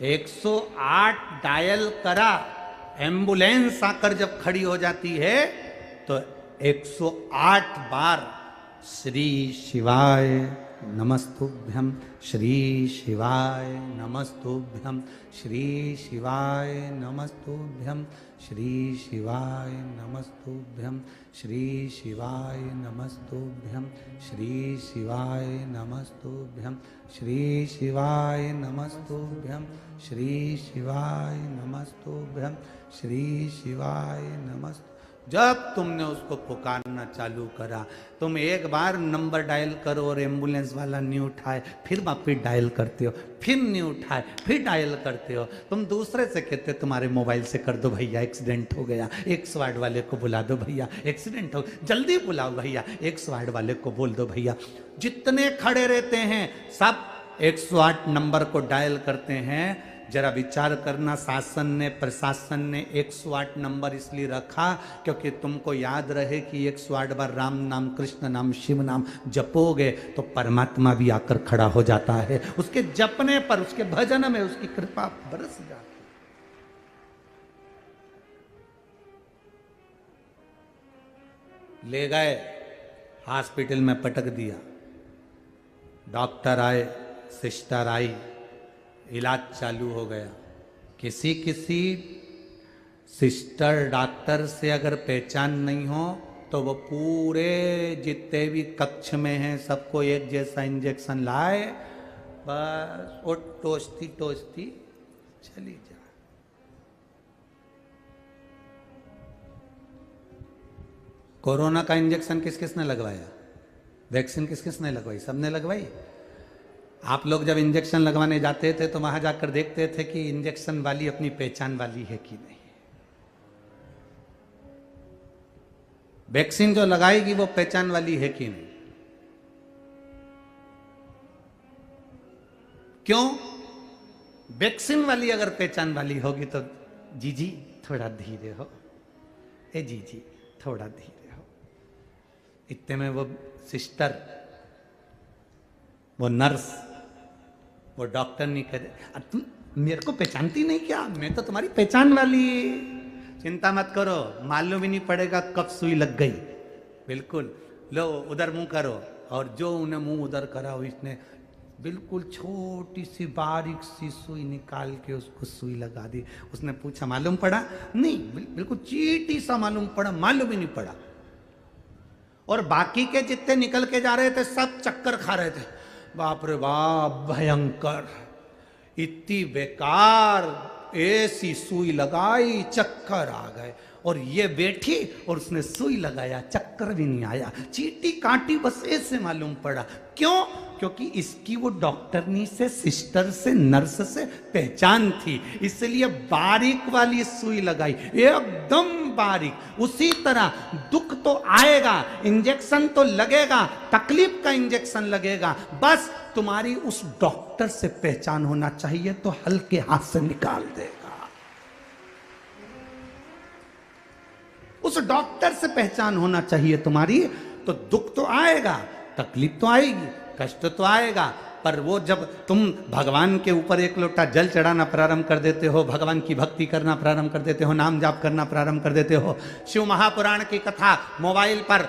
A: 108 डायल करा, एम्बुलेंस आकर जब खड़ी हो जाती है तो 108 बार श्री शिवाय नमस्तुभ्यम, श्री शिवाय नमस्तुभ्यम, श्री शिवाय नमस्तुभ्यम, श्री शिवाय नमस्तुभ्यम, श्री शिवाय नमस्तुभ्यम, श्री शिवाय नमस्तुभ्यम, श्री शिवाय नमस्तुभ्यम, श्री शिवाय नमस्तुभ्यम, श्री शिवाय नमस्तुभ्यम। जब तुमने उसको पुकारना चालू करा, तुम एक बार नंबर डायल करो और एम्बुलेंस वाला नहीं उठाए, फिर वापिस डायल करते हो, फिर नहीं उठाए, फिर डायल करते हो। तुम दूसरे से कहते तुम्हारे मोबाइल से कर दो भैया, एक्सीडेंट हो गया, 108 वाले को बुला दो भैया, एक्सीडेंट हो, जल्दी बुलाओ भैया, 108 वाले को बोल दो भैया। जितने खड़े रहते हैं सब 108 नंबर को डायल करते हैं। जरा विचार करना, शासन ने, प्रशासन ने 108 नंबर इसलिए रखा क्योंकि तुमको याद रहे कि 108 बार राम नाम, कृष्ण नाम, शिव नाम जपोगे तो परमात्मा भी आकर खड़ा हो जाता है। उसके जपने पर, उसके भजन में उसकी कृपा बरस जाती। ले गए हॉस्पिटल में, पटक दिया, डॉक्टर आए, सिस्टर आई, इलाज चालू हो गया। किसी किसी सिस्टर डॉक्टर से अगर पहचान नहीं हो तो वो पूरे जितने भी कक्ष में हैं सबको एक जैसा इंजेक्शन लाए, बस वो टोचती टोचती चली जा। कोरोना का इंजेक्शन किस किसने लगवाया? वैक्सीन किस किसने लगवाई? सबने लगवाई। आप लोग जब इंजेक्शन लगवाने जाते थे तो वहां जाकर देखते थे कि इंजेक्शन वाली अपनी पहचान वाली है कि नहीं। वैक्सीन जो लगाएगी वो पहचान वाली है कि नहीं। क्यों? वैक्सीन वाली अगर पहचान वाली होगी तो जीजी थोड़ा धीरे हो, ए जीजी थोड़ा धीरे हो। इतने में वो सिस्टर, वो नर्स, वो डॉक्टर नहीं करे, तुम मेरे को पहचानती नहीं क्या? मैं तो तुम्हारी पहचान वाली। चिंता मत करो, मालूम ही नहीं पड़ेगा कब सुई लग गई। बिल्कुल, लो उधर मुंह करो। और जो उन्हें मुंह उधर करा इसने बिल्कुल छोटी सी बारीक सी सुई निकाल के उसको सुई लगा दी। उसने पूछा मालूम पड़ा? नहीं, बिल्कुल चीटी सा मालूम पड़ा, मालूम ही नहीं पड़ा। और बाकी के जितने निकल के जा रहे थे सब चक्कर खा रहे थे। बाप रे बाप, भयंकर, इतनी बेकार, ऐसी सुई लगाई चक्कर आ गए। और ये बैठी और उसने सुई लगाया, चक्कर भी नहीं आया, चीटी काटी बस ऐसे मालूम पड़ा। क्यों? क्योंकि इसकी वो डॉक्टरनी से, सिस्टर से, नर्स से पहचान थी, इसलिए बारीक वाली सुई लगाई, एकदम बारीक। उसी तरह दुख तो आएगा, इंजेक्शन तो लगेगा, तकलीफ का इंजेक्शन लगेगा, बस तुम्हारी उस डॉक्टर से पहचान होना चाहिए तो हल्के हाथ से निकाल देगा। उस डॉक्टर से पहचान होना चाहिए तुम्हारी, तो दुख तो आएगा, तकलीफ तो आएगी, कष्ट तो आएगा, पर वो जब तुम भगवान के ऊपर एक लोटा जल चढ़ाना प्रारंभ कर देते हो, भगवान की भक्ति करना प्रारंभ कर देते हो, नाम जाप करना प्रारंभ कर देते हो, शिव महापुराण की कथा मोबाइल पर,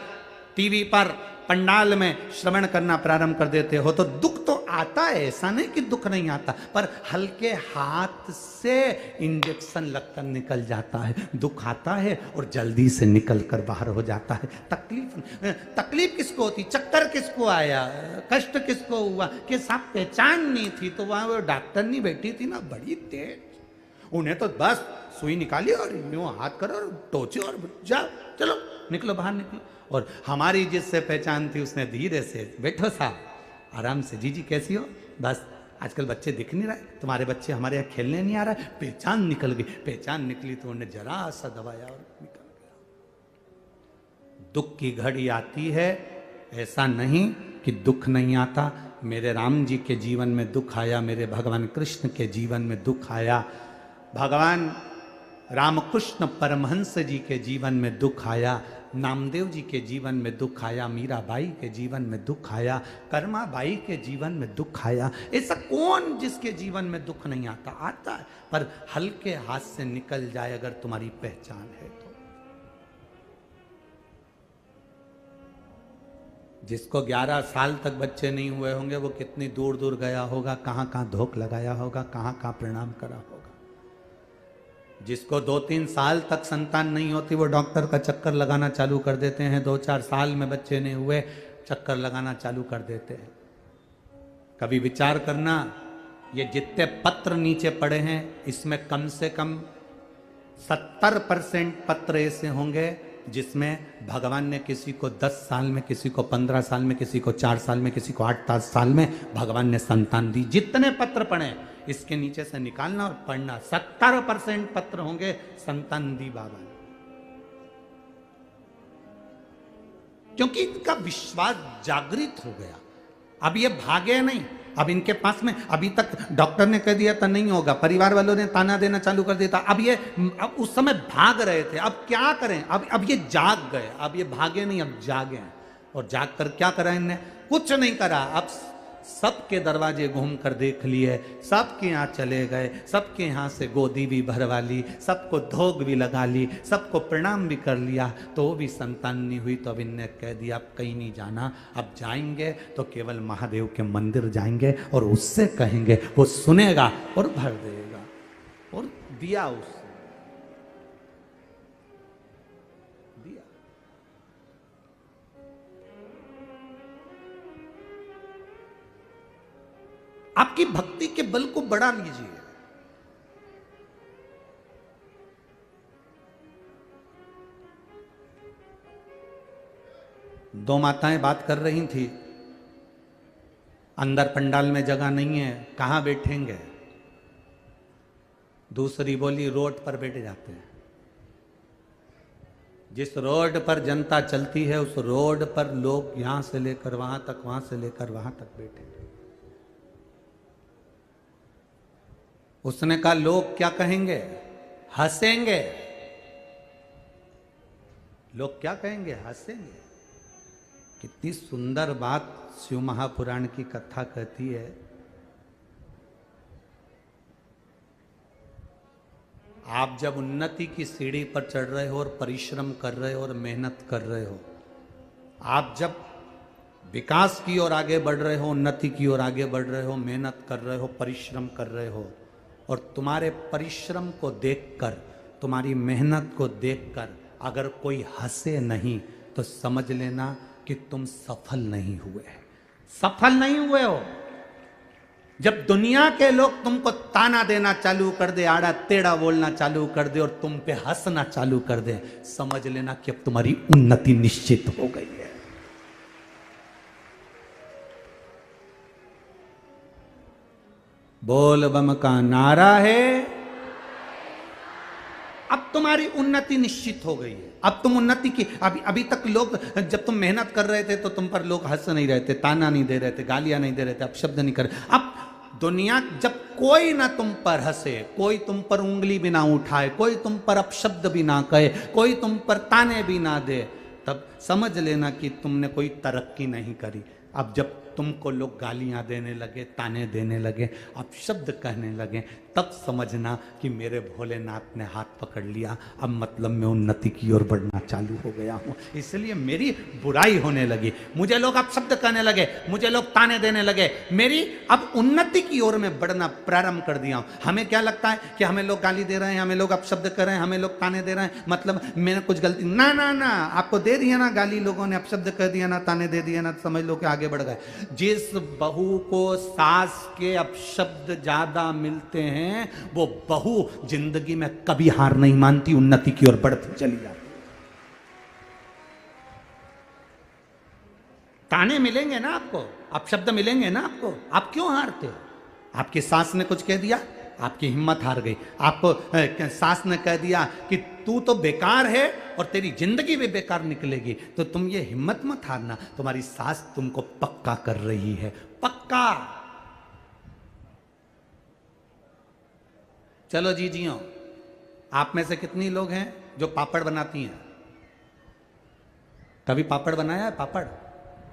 A: टीवी पर, पंडाल में श्रवण करना प्रारंभ कर देते हो, तो दुख तो आता है, ऐसा नहीं कि दुख नहीं आता, पर हल्के हाथ से इंजेक्शन लगकर निकल जाता है। दुख आता है और जल्दी से निकल कर बाहर हो जाता है। तकलीफ किसको होती, चक्कर किसको आया, कष्ट किसको हुआ कि साहब पहचान नहीं थी, तो वहां वो डॉक्टर नहीं बैठी थी ना बड़ी तेज, उन्हें तो बस सुई निकाली और यूं हाथ करो और टोचे और जाओ, चलो निकलो बाहर निकलो। और हमारी जिससे पहचान थी उसने धीरे से, बैठो साहब आराम से, जीजी कैसी हो, बस आजकल बच्चे दिख नहीं रहे, तुम्हारे बच्चे हमारे यहाँ खेलने नहीं आ रहा है, पहचान निकल गई। पहचान निकली तो उन्हें जरा सा दबाया और निकल गया। दुख की घड़ी आती है, ऐसा नहीं कि दुख नहीं आता। मेरे राम जी के जीवन में दुख आया, मेरे भगवान कृष्ण के जीवन में दुख आया, भगवान रामकृष्ण परमहंस जी के जीवन में दुख आया, नामदेव जी के जीवन में दुख आया, मीराबाई के जीवन में दुख आया, कर्माबाई के जीवन में दुख आया। ऐसा कौन जिसके जीवन में दुख नहीं आता? आता है, पर हल्के हाथ से निकल जाए अगर तुम्हारी पहचान है तो। जिसको 11 साल तक बच्चे नहीं हुए होंगे वो कितनी दूर दूर गया होगा, कहां कहां धोख लगाया होगा, कहां कहां प्रणाम करा होगा। जिसको 2-3 साल तक संतान नहीं होती वो डॉक्टर का चक्कर लगाना चालू कर देते हैं, 2-4 साल में बच्चे नहीं हुए चक्कर लगाना चालू कर देते हैं। कभी विचार करना, ये जितने पत्र नीचे पड़े हैं इसमें कम से कम 70% पत्र ऐसे होंगे जिसमें भगवान ने किसी को 10 साल में, किसी को 15 साल में, किसी को 4 साल में, किसी को 8 साल में भगवान ने संतान दी। जितने पत्र पढ़े इसके नीचे से निकालना और पढ़ना, 70% पत्र होंगे संतान दी बाबा ने, क्योंकि इनका विश्वास जागृत हो गया। अब ये भागे नहीं, अब इनके पास में, अभी तक डॉक्टर ने कह दिया था नहीं होगा, परिवार वालों ने ताना देना चालू कर दिया था, अब उस समय भाग रहे थे, अब क्या करें, अब ये जाग गए, अब ये भागे नहीं, अब जागे हैं। और जाग कर क्या करा इनने? कुछ नहीं करा, अब सबके दरवाजे घूम कर देख लिए, सबके यहाँ चले गए, सबके यहाँ से गोदी भी भरवा ली, सबको धोग भी लगा ली, सबको प्रणाम भी कर लिया, तो वो भी संतान नहीं हुई। तो अब इनने कह दिया अब कहीं नहीं जाना, अब जाएंगे तो केवल महादेव के मंदिर जाएंगे और उससे कहेंगे, वो सुनेगा और भर देगा। और दिया उससे दिया। आपकी भक्ति के बल को बढ़ा लीजिए। दो माताएं बात कर रही थी, अंदर पंडाल में जगह नहीं है, कहाँ बैठेंगे? दूसरी बोली रोड पर बैठ जाते हैं। जिस रोड पर जनता चलती है उस रोड पर लोग यहां से लेकर वहां तक, वहां से लेकर वहां तक बैठे। उसने कहा लोग क्या कहेंगे? हंसेंगे। लोग क्या कहेंगे? हंसेंगे। कितनी सुंदर बात शिव महापुराण की कथा कहती है। आप जब उन्नति की सीढ़ी पर चढ़ रहे हो और परिश्रम कर रहे हो और मेहनत कर रहे हो, आप जब विकास की ओर आगे बढ़ रहे हो, उन्नति की ओर आगे बढ़ रहे हो, मेहनत कर रहे हो, परिश्रम कर रहे हो, और तुम्हारे परिश्रम को देखकर, तुम्हारी मेहनत को देखकर अगर कोई हंसे नहीं तो समझ लेना कि तुम सफल नहीं हुए। सफल नहीं हुए हो। जब दुनिया के लोग तुमको ताना देना चालू कर दे, आड़ा टेढ़ा बोलना चालू कर दे और तुम पे हंसना चालू कर दे, समझ लेना कि अब तुम्हारी उन्नति निश्चित हो गई है। बोल बम का नारा है, अब तुम्हारी उन्नति निश्चित हो गई है। अब तुम उन्नति की, अभी तक लोग, जब तुम मेहनत कर रहे थे तो तुम पर लोग हंस नहीं रहे थे, ताना नहीं दे रहे थे, गालियां नहीं दे रहे थे, अपशब्द नहीं कर रहे। अब दुनिया, जब कोई ना तुम पर हंसे, कोई तुम पर उंगली भी ना उठाए, कोई तुम पर अपशब्द भी ना कहे, कोई तुम पर ताने भी ना दे, तब समझ लेना कि तुमने कोई तरक्की नहीं करी। अब जब तुमको लोग गालियां देने लगे, ताने देने लगे, अपशब्द कहने लगे, तब समझना कि मेरे भोलेनाथ ने हाथ पकड़ लिया, अब मतलब मैं उन्नति की ओर बढ़ना चालू हो गया हूं। इसलिए मेरी बुराई होने लगी, मुझे लोग अपशब्द कहने लगे, मुझे लोग ताने देने लगे, मेरी अब उन्नति की ओर में बढ़ना प्रारंभ कर दिया हूं। हमें क्या लगता है कि हमें लोग गाली दे रहे हैं, हमें लोग अपशब्द कर रहे हैं, हमें लोग ताने दे रहे हैं, मतलब मैंने कुछ गलती, ना ना ना, आपको दे दिया ना गाली, लोगों ने अपशब्द कह दिया ना, ताने दे दिया ना, समझ लो कि आगे बढ़ गए। जिस बहू को सास के अपशब्द ज्यादा मिलते हैं वो बहू जिंदगी में कभी हार नहीं मानती, उन्नति की ओर बढ़ती चली जाती। ताने मिलेंगे ना आपको, अपशब्द मिलेंगे ना आपको, आप क्यों हारते हो? आपकी सास ने कुछ कह दिया, आपकी हिम्मत हार गई। आपको सास ने कह दिया कि तू तो बेकार है और तेरी जिंदगी भी बेकार निकलेगी, तो तुम ये हिम्मत मत हारना, तुम्हारी सास तुमको पक्का कर रही है, पक्का। चलो जीजियों, आप में से कितनी लोग हैं जो पापड़ बनाती हैं? कभी पापड़ बनाया है? पापड़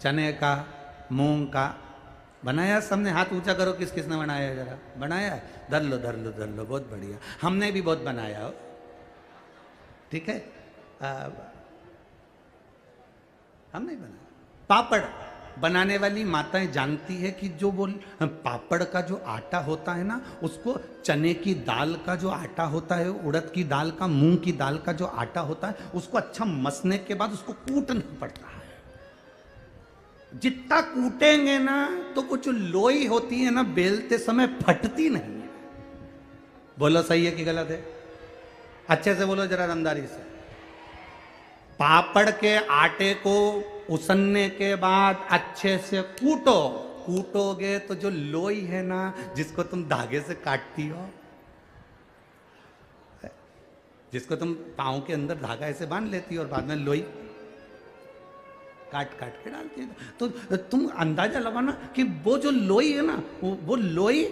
A: चने का, मूंग का बनाया? सबने हाथ ऊंचा करो, किस किसने बनाया है? जरा बनाया है? धर लो धर लो धर लो, बहुत बढ़िया। हमने भी बहुत बनाया हो, ठीक है। हमने बनाया। पापड़ बनाने वाली माताएं जानती है कि जो वो पापड़ का जो आटा होता है ना, उसको चने की दाल का जो आटा होता है, उड़द की दाल का, मूंग की दाल का जो आटा होता है, उसको अच्छा मसने के बाद उसको कूटना पड़ता है। जितना कूटेंगे ना तो वो जो लोई होती है ना, बेलते समय फटती नहीं है। बोलो सही है कि गलत है? अच्छे से बोलो जरा, दमदारी से। पापड़ के आटे को उसनने के बाद अच्छे से कूटो, कूटोगे तो जो लोई है ना, जिसको तुम धागे से काटती हो, जिसको तुम पाँव के अंदर धागा ऐसे बांध लेती हो और बाद में लोई काट काट के डालती है, तो तुम अंदाजा लगाना कि वो जो लोई है ना, वो लोई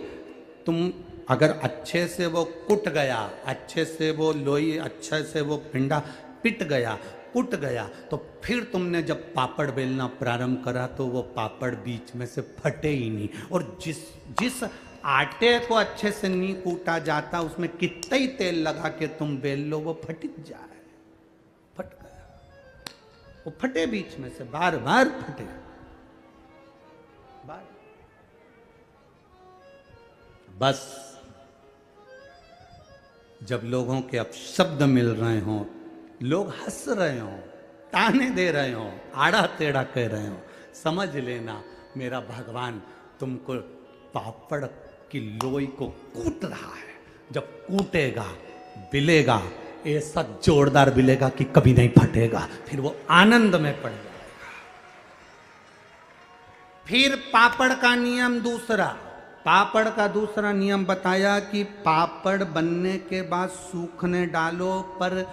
A: तुम अगर अच्छे से वो कुट गया, अच्छे से वो लोई, अच्छे से वो पिंडा पिट गया, कुट गया, तो फिर तुमने जब पापड़ बेलना प्रारंभ करा तो वो पापड़ बीच में से फटे ही नहीं। और जिस आटे को अच्छे से नहीं कूटा जाता, उसमें कितना ही तेल लगा के तुम बेल लो, वो फट जाए, फट गया, वो फटे बीच में से, बार बार फटे, बार। बस जब लोगों के अपशब्द मिल रहे हों, लोग हंस रहे हों, ताने दे रहे हों, आड़ा टेढ़ा कह रहे हों, समझ लेना मेरा भगवान तुमको पापड़ की लोई को कूट रहा है। जब कूटेगा, बिलेगा, ऐसा जोरदार बिलेगा कि कभी नहीं फटेगा, फिर वो आनंद में पड़ जाएगा। फिर पापड़ का नियम दूसरा, पापड़ का दूसरा नियम बताया कि पापड़ बनने के बाद सूखने डालो, पर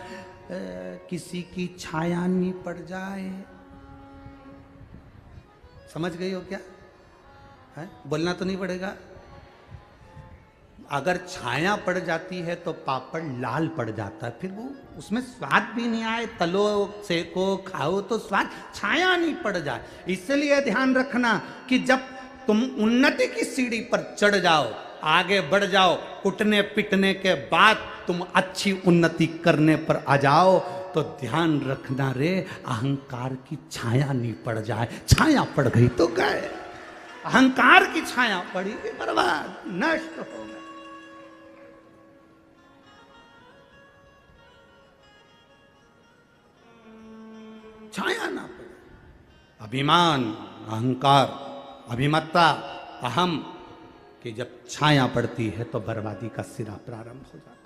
A: किसी की छाया नहीं पड़ जाए। समझ गई हो क्या है? बोलना तो नहीं पड़ेगा। अगर छाया पड़ जाती है तो पापड़ लाल पड़ जाता है, फिर वो उसमें स्वाद भी नहीं आए। तलो, सेको, खाओ तो स्वाद, छाया नहीं पड़ जाए। इसलिए ध्यान रखना कि जब तुम उन्नति की सीढ़ी पर चढ़ जाओ, आगे बढ़ जाओ, उठने पिटने के बाद तुम अच्छी उन्नति करने पर आ जाओ, तो ध्यान रखना रे, अहंकार की छाया नहीं पड़ जाए। छाया पड़ गई तो गए, अहंकार की छाया पड़ी कि बर्बाद, नष्ट हो गए। छाया ना पड़े। अभिमान, अहंकार, अभिमत्ता, अहम कि जब छाया पड़ती है तो बर्बादी का सिरा प्रारंभ हो जाता है।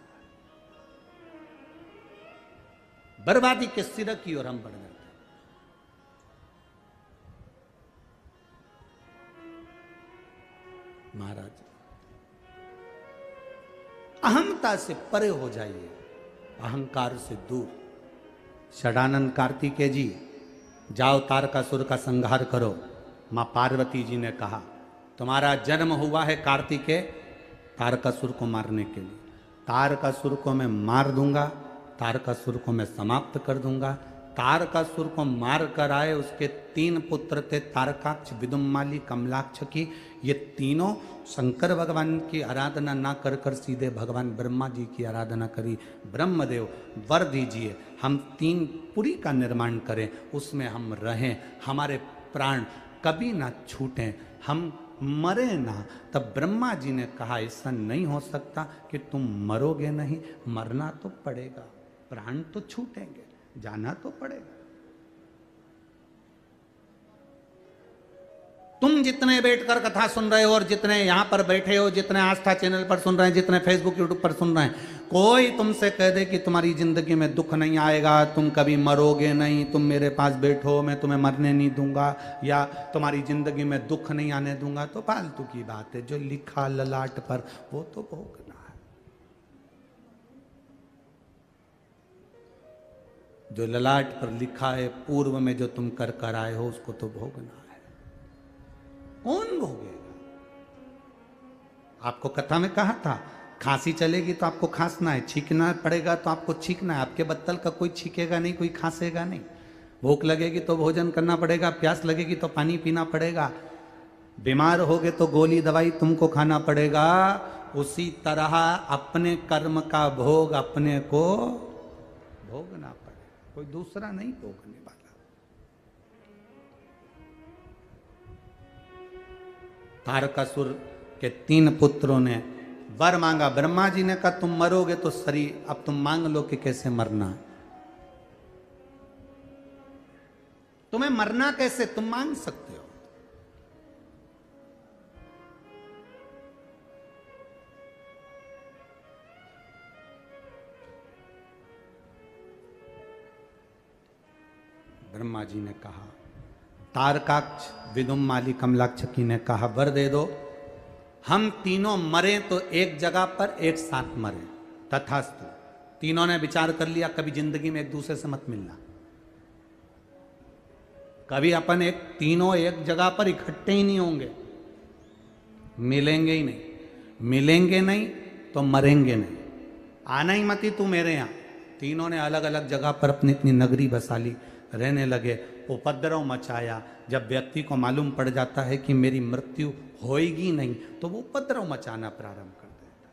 A: बर्बादी के सिरे की ओर हम बढ़ जाते हैं। महाराज, अहमता से परे हो जाइए, अहंकार से दूर। षडानंद कार्तिकेय जी, जाओ तारकासुर का संहार करो। मां पार्वती जी ने कहा, तुम्हारा जन्म हुआ है कार्तिकेय तारकासुर को मारने के लिए। तारकासुर को मैं मार दूंगा, तारकासुर को मैं समाप्त कर दूंगा। तारकासुर को मार कर आए, उसके 3 पुत्र थे, तारकाक्ष, विदुम्माली, कमलाक्ष की। ये तीनों शंकर भगवान की आराधना ना कर कर सीधे भगवान ब्रह्मा जी की आराधना करी। ब्रह्मदेव, वर दीजिए हम 3 पुरी का निर्माण करें, उसमें हम रहें, हमारे प्राण कभी ना छूटें, हम मरे ना। तब ब्रह्मा जी ने कहा, ऐसा नहीं हो सकता कि तुम मरोगे नहीं, मरना तो पड़ेगा, प्राण तो छूटेंगे, जाना तो पड़ेगा। तुम जितने बैठकर कथा सुन रहे हो और जितने यहां पर बैठे हो, जितने आस्था चैनल पर सुन रहे हैं, जितने फेसबुक यूट्यूब पर सुन रहे हैं, कोई तुमसे कह दे कि तुम्हारी जिंदगी में दुख नहीं आएगा, तुम कभी मरोगे नहीं, तुम मेरे पास बैठो, मैं तुम्हें मरने नहीं दूंगा, या तुम्हारी जिंदगी में दुख नहीं आने दूंगा, तो फालतू की बात है। जो लिखा ललाट पर वो तो भोगना है। जो ललाट पर लिखा है, पूर्व में जो तुम कर कर आए हो, उसको तो भोगना है। कौन भोगेगा? आपको कथा में कहा था, खांसी चलेगी तो आपको खांसना है, छींकना पड़ेगा तो आपको छींकना है। आपके बत्तल का कोई छींकेगा नहीं, कोई खांसेगा नहीं। भूख लगेगी तो भोजन करना पड़ेगा, प्यास लगेगी तो पानी पीना पड़ेगा, बीमार होगे तो गोली दवाई तुमको खाना पड़ेगा। उसी तरह अपने कर्म का भोग अपने को भोगना पड़े, कोई दूसरा नहीं भोगने वाला। तारकासुर के 3 पुत्रों ने वर मांगा, ब्रह्मा जी ने कहा तुम मरोगे तो सही, अब तुम मांग लो कि कैसे मरना है। तुम्हें मरना कैसे, तुम मांग सकते हो। ब्रह्मा जी ने कहा, तारकाक्ष, विदुम्माली, कमलाक्षकी ने कहा वर दे दो, हम तीनों मरे तो एक जगह पर एक साथ मरे। तथास्तु। तीनों ने विचार कर लिया, कभी जिंदगी में एक दूसरे से मत मिलना, कभी अपन तीनों एक जगह पर इकट्ठे ही नहीं होंगे, मिलेंगे ही नहीं। मिलेंगे नहीं तो मरेंगे नहीं। आना ही मत ही तू मेरे यहाँ। तीनों ने अलग अलग जगह पर अपनी अपनी नगरी बसा ली, रहने लगे, उपद्रव मचाया। जब व्यक्ति को मालूम पड़ जाता है कि मेरी मृत्यु होएगी नहीं, तो वो उपद्रव मचाना प्रारंभ कर देता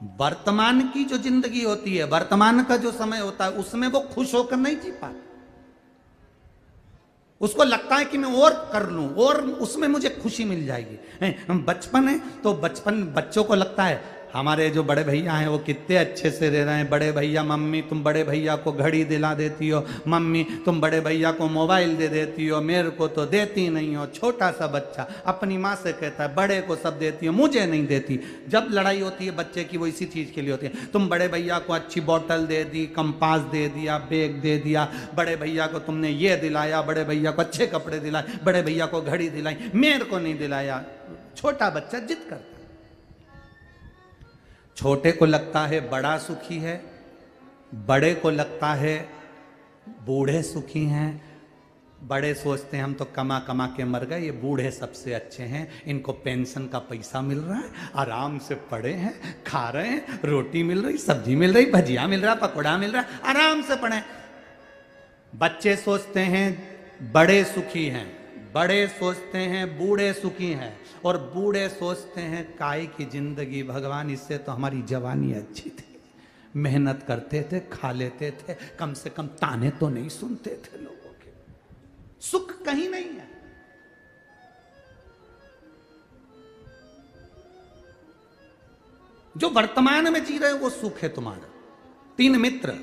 A: है। वर्तमान की जो जिंदगी होती है, वर्तमान का जो समय होता है, उसमें वो खुश होकर नहीं जी पाता। उसको लगता है कि मैं और कर लूं और उसमें मुझे खुशी मिल जाएगी। बचपन है तो बचपन, बच्चों को लगता है हमारे जो बड़े भैया हैं वो कितने अच्छे से रह रहे हैं। बड़े भैया, मम्मी तुम बड़े भैया को घड़ी दिला देती हो, मम्मी तुम बड़े भैया को मोबाइल दे देती हो, मेरे को तो देती नहीं हो। छोटा सा बच्चा अपनी माँ से कहता है बड़े को सब देती हो, मुझे नहीं देती। जब लड़ाई होती है बच्चे की वो इसी चीज़ के लिए होती है। तुम बड़े भैया को अच्छी बॉटल दे दी, कंपास दे दिया, बैग दे दिया, बड़े भैया को तुमने ये दिलाया, बड़े भैया को अच्छे कपड़े दिलाए, बड़े भैया को घड़ी दिलाई, मेरे को नहीं दिलाया। छोटा बच्चा जिद करता है। छोटे को लगता है बड़ा सुखी है, बड़े को लगता है बूढ़े सुखी हैं। बड़े सोचते हैं हम तो कमा कमा के मर गए, ये बूढ़े सबसे अच्छे हैं, इनको पेंशन का पैसा मिल रहा है, आराम से पड़े हैं, खा रहे हैं, रोटी मिल रही, सब्जी मिल रही, भजिया मिल रहा, पकौड़ा मिल रहा, आराम से पड़े। बच्चे सोचते हैं बड़े सुखी हैं, बड़े सोचते हैं बूढ़े सुखी हैं, और बूढ़े सोचते हैं काय की जिंदगी भगवान, इससे तो हमारी जवानी अच्छी थी, मेहनत करते थे, खा लेते थे, कम से कम ताने तो नहीं सुनते थे लोगों के। सुख कहीं नहीं है। जो वर्तमान में जी रहे हो वो सुख है तुम्हारा। 3 मित्र,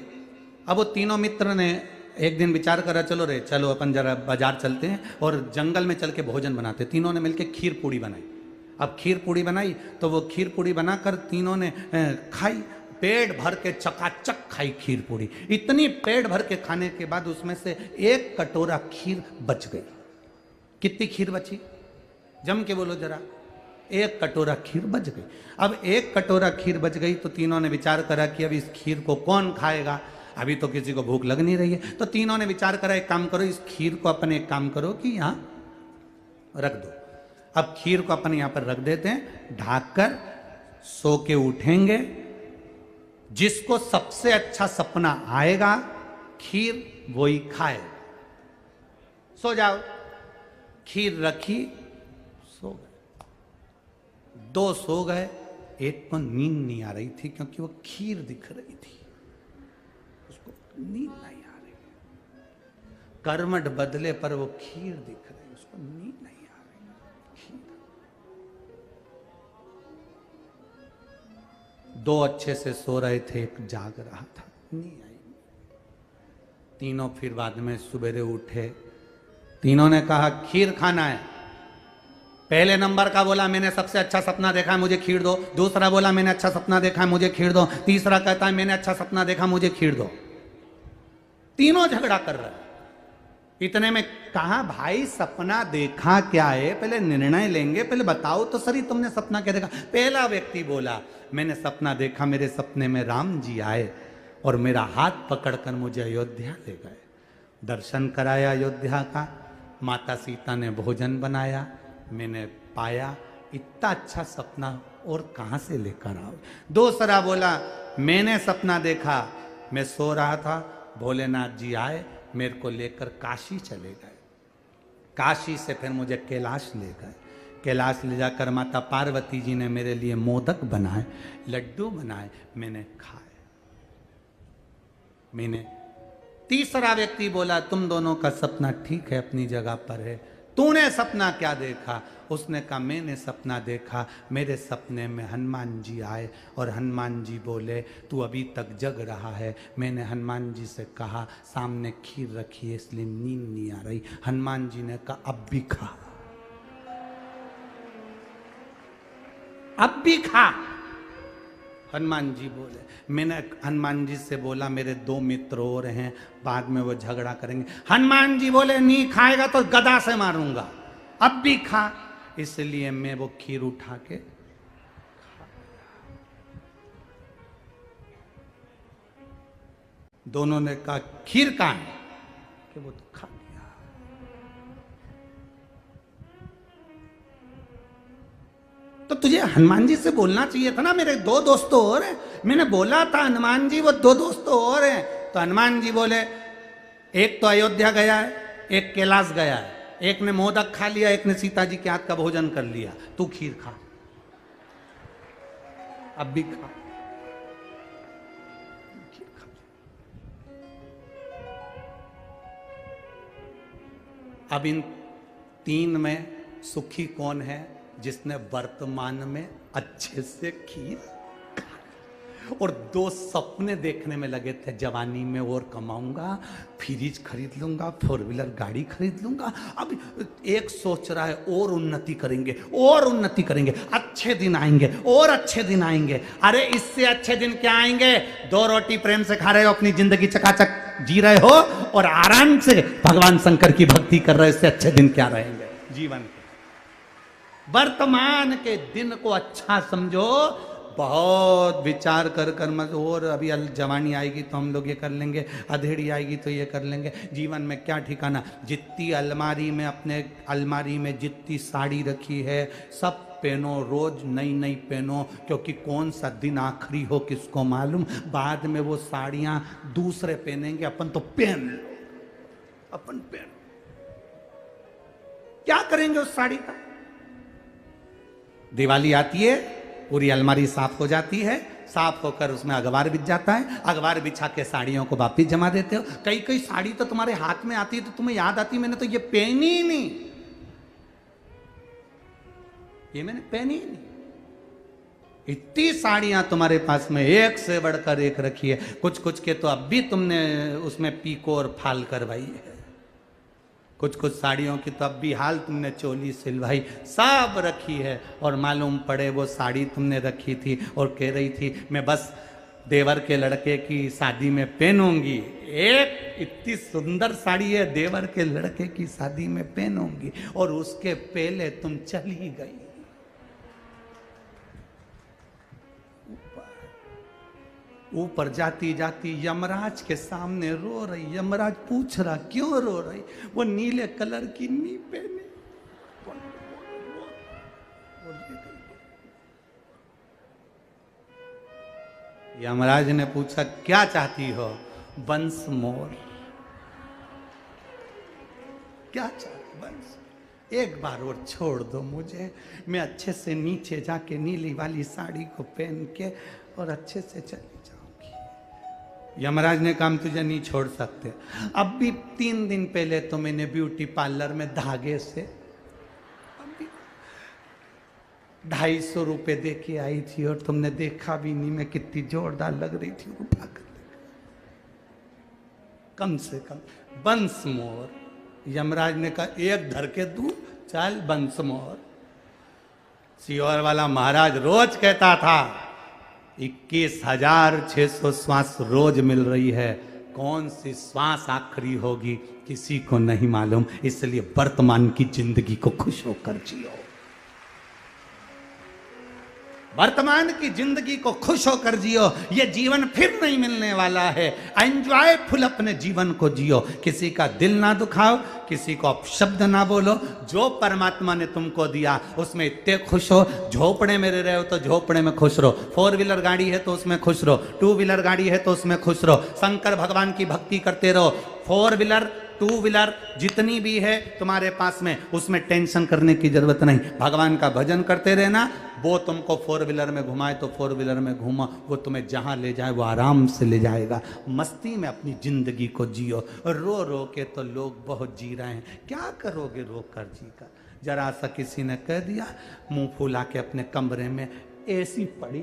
A: अब वो तीनों मित्र ने एक दिन विचार करा, चलो रे चलो अपन जरा बाजार चलते हैं और जंगल में चल के भोजन बनाते। तीनों ने मिलके खीर पूड़ी बनाई। अब खीर पूड़ी बनाई तो वो खीर पूड़ी बनाकर तीनों ने खाई, पेट भर के चकाचक खाई खीर पूड़ी। इतनी पेट भर के खाने के बाद उसमें से 1 कटोरा खीर बच गई। कितनी खीर बची? जम के बोलो जरा। 1 कटोरा खीर बच गई। अब 1 कटोरा खीर बच गई तो तीनों ने विचार करा कि अब इस खीर को कौन खाएगा, अभी तो किसी को भूख लग नहीं रही है। तो तीनों ने विचार करा एक काम करो, इस खीर को अपन एक काम करो कि यहां रख दो। अब खीर को अपन यहां पर रख देते हैं, ढाककर सो के उठेंगे, जिसको सबसे अच्छा सपना आएगा खीर वही खाए। सो जाओ। खीर रखी, सो गए। 2 सो गए, एक को नींद नहीं आ रही थी क्योंकि वो खीर दिख रही थी, नींद नहीं आ रही। करवट बदले पर वो खीर दिख रही, उसको नींद नहीं आ रही। खीर। 2 अच्छे से सो रहे थे, एक जाग रहा था, नींद आई। तीनों फिर बाद में सवेरे उठे। तीनों ने कहा खीर खाना है। पहले नंबर का बोला मैंने सबसे अच्छा सपना देखा है, मुझे खीर दो। दूसरा बोला मैंने अच्छा सपना देखा है, मुझे खीर दो। तीसरा कहता है मैंने अच्छा सपना देखा, मुझे खीर दो। तीनों झगड़ा कर रहे हैं। इतने में कहा भाई सपना देखा क्या है, पहले निर्णय लेंगे, पहले बताओ तो सही तुमने सपना क्या देखा। पहला व्यक्ति बोला मैंने सपना देखा, मेरे सपने में राम जी आए और मेरा हाथ पकड़कर मुझे अयोध्या ले गए, दर्शन कराया अयोध्या का, माता सीता ने भोजन बनाया, मैंने पाया इतना अच्छा सपना और कहां से लेकर आओ। दूसरा बोला मैंने सपना देखा, मैं सो रहा था, भोलेनाथ जी आए, मेरे को लेकर काशी चले गए, काशी से फिर मुझे कैलाश ले गए, कैलाश ले जाकर माता पार्वती जी ने मेरे लिए मोदक बनाए, लड्डू बनाए, मैंने खाए। मैंने तीसरा व्यक्ति बोला तुम दोनों का सपना ठीक है, अपनी जगह पर है, तूने सपना क्या देखा? उसने कहा मैंने सपना देखा, मेरे सपने में हनुमान जी आए और हनुमान जी बोले तू अभी तक जग रहा है। मैंने हनुमान जी से कहा सामने खीर रखी है इसलिए नींद नहीं आ रही। हनुमान जी ने कहा अब भी खा, अब भी खा। हनुमान जी बोले, मैंने हनुमान जी से बोला मेरे 2 मित्र और हैं, बाद में वो झगड़ा करेंगे। हनुमान जी बोले नहीं खाएगा तो गदा से मारूंगा, अब भी खा। इसलिए मैं वो खीर उठा के खा। दोनों ने कहा खीर कहां है, कि वो तो खा लिया। तो तुझे हनुमान जी से बोलना चाहिए था ना, मेरे 2 दोस्तों और हैं। मैंने बोला था हनुमान जी वो 2 दोस्तों और हैं। तो हनुमान जी बोले एक तो अयोध्या गया है, एक कैलाश गया है, एक ने मोदक खा लिया, एक ने सीता जी के हाथ का भोजन कर लिया, तू खीर खा, अब भी खा। खीर खा। अब इन 3 में सुखी कौन है? जिसने वर्तमान में अच्छे से खीर और दो सपने देखने में लगे थे, जवानी में और कमाऊंगा, फ्रिज खरीद लूंगा, 4 व्हीलर गाड़ी खरीद लूंगा। अब एक सोच रहा है और उन्नति करेंगे, और उन्नति करेंगे, अच्छे दिन आएंगे और अच्छे दिन आएंगे। अरे इससे अच्छे दिन क्या आएंगे? 2 रोटी प्रेम से खा रहे हो, अपनी जिंदगी चकाचक जी रहे हो और आराम से भगवान शंकर की भक्ति कर रहे हो, इससे अच्छे दिन क्या रहेंगे जीवन के? वर्तमान के दिन को अच्छा समझो, बहुत विचार कर मत। और अभी जवानी आएगी तो हम लोग ये कर लेंगे, अधेड़ी आएगी तो ये कर लेंगे। जीवन में क्या ठिकाना? जितनी अलमारी में, अपने अलमारी में जितनी साड़ी रखी है सब पहनो, रोज नई नई पहनो, क्योंकि कौन सा दिन आखिरी हो किसको मालूम। बाद में वो साड़ियां दूसरे पहनेंगे, अपन तो पहन लो, अपन पहन। क्या करेंगे उस साड़ी का? दिवाली आती है, पूरी अलमारी साफ हो जाती है, साफ होकर उसमें अखबार बिछ जाता है, अखबार बिछा के साड़ियों को वापिस जमा देते हो। कई कई साड़ी तो तुम्हारे हाथ में आती है तो तुम्हें याद आती, मैंने तो ये पहनी ही नहीं, ये मैंने पहनी ही नहीं। इतनी साड़ियां तुम्हारे पास में एक से बढ़कर एक रखी है। कुछ कुछ के तो अब भी तुमने उसमें पीको और फाल करवाई है, कुछ कुछ साड़ियों की तो अब भी हाल तुमने चोली सिलवाई, सब रखी है। और मालूम पड़े वो साड़ी तुमने रखी थी और कह रही थी मैं बस देवर के लड़के की शादी में पहनूंगी। एक इतनी सुंदर साड़ी है, देवर के लड़के की शादी में पहनूंगी, और उसके पहले तुम चली गई। ऊपर जाती जाती यमराज के सामने रो रही। यमराज पूछ रहा क्यों रो रही? वो नीले कलर की नी पहने। यमराज ने पूछा क्या चाहती हो? Once more. क्या चाहती? वंस, एक बार और छोड़ दो मुझे, मैं अच्छे से नीचे जाके नीली वाली साड़ी को पहन के और अच्छे से चली जाऊंगी। यमराज ने कहा हम तुझे नहीं छोड़ सकते। अब भी 3 दिन पहले तो मैंने ब्यूटी पार्लर में धागे से 250 रुपए दे के आई थी, और तुमने देखा भी नहीं मैं कितनी जोरदार लग रही थी। उठा कर कम से कम बंस मोर। यमराज ने कहा एक धर के दूं, चल बंस मोर। सीहोर वाला महाराज रोज कहता था 21,600 श्वास रोज मिल रही है, कौन सी श्वास आखिरी होगी किसी को नहीं मालूम। इसलिए वर्तमान की जिंदगी को खुश होकर जियो, वर्तमान की जिंदगी को खुश होकर जियो। ये जीवन फिर नहीं मिलने वाला है। एंजॉयफुल अपने जीवन को जियो, किसी का दिल ना दुखाओ, किसी को अपशब्द ना बोलो। जो परमात्मा ने तुमको दिया उसमें इतने खुश हो। झोपड़े में रह रहे हो तो झोपड़े में खुश रहो, 4 व्हीलर गाड़ी है तो उसमें खुश रहो, 2 व्हीलर गाड़ी है तो उसमें खुश रहो। शंकर भगवान की भक्ति करते रहो। 4 व्हीलर 2 व्हीलर जितनी भी है तुम्हारे पास में, उसमें टेंशन करने की जरूरत नहीं। भगवान का भजन करते रहना। वो तुमको 4 व्हीलर में घुमाए तो 4 व्हीलर में घुमा, वो तुम्हें जहां ले जाए वो आराम से ले जाएगा। मस्ती में अपनी जिंदगी को जियो। रो रो के तो लोग बहुत जी रहे हैं, क्या करोगे रो कर जी कर? जरा सा किसी ने कह दिया, मुंह फुला के अपने कमरे में एसी पड़ी।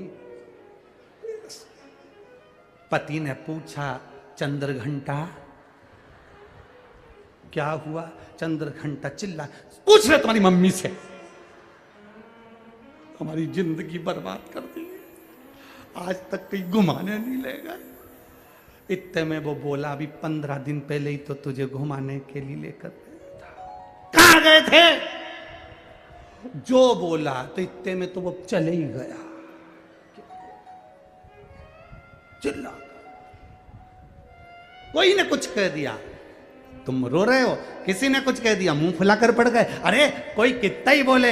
A: पति ने पूछा चंद्र घंटा क्या हुआ? चंद्र घंटा चिल्ला, पूछ रहे तुम्हारी मम्मी से, हमारी जिंदगी बर्बाद कर दी, आज तक कहीं घुमाने नहीं ले गए। इतने में वो बोला अभी 15 दिन पहले ही तो तुझे घुमाने के लिए लेकर गया था। कहां गए थे? जो बोला तो इतने में तो वो चले ही गया। चिल्ला, कोई ने कुछ कह दिया तुम रो रहे हो, किसी ने कुछ कह दिया मुंह फुलाकर पड़ गए। अरे कोई कितना ही बोले,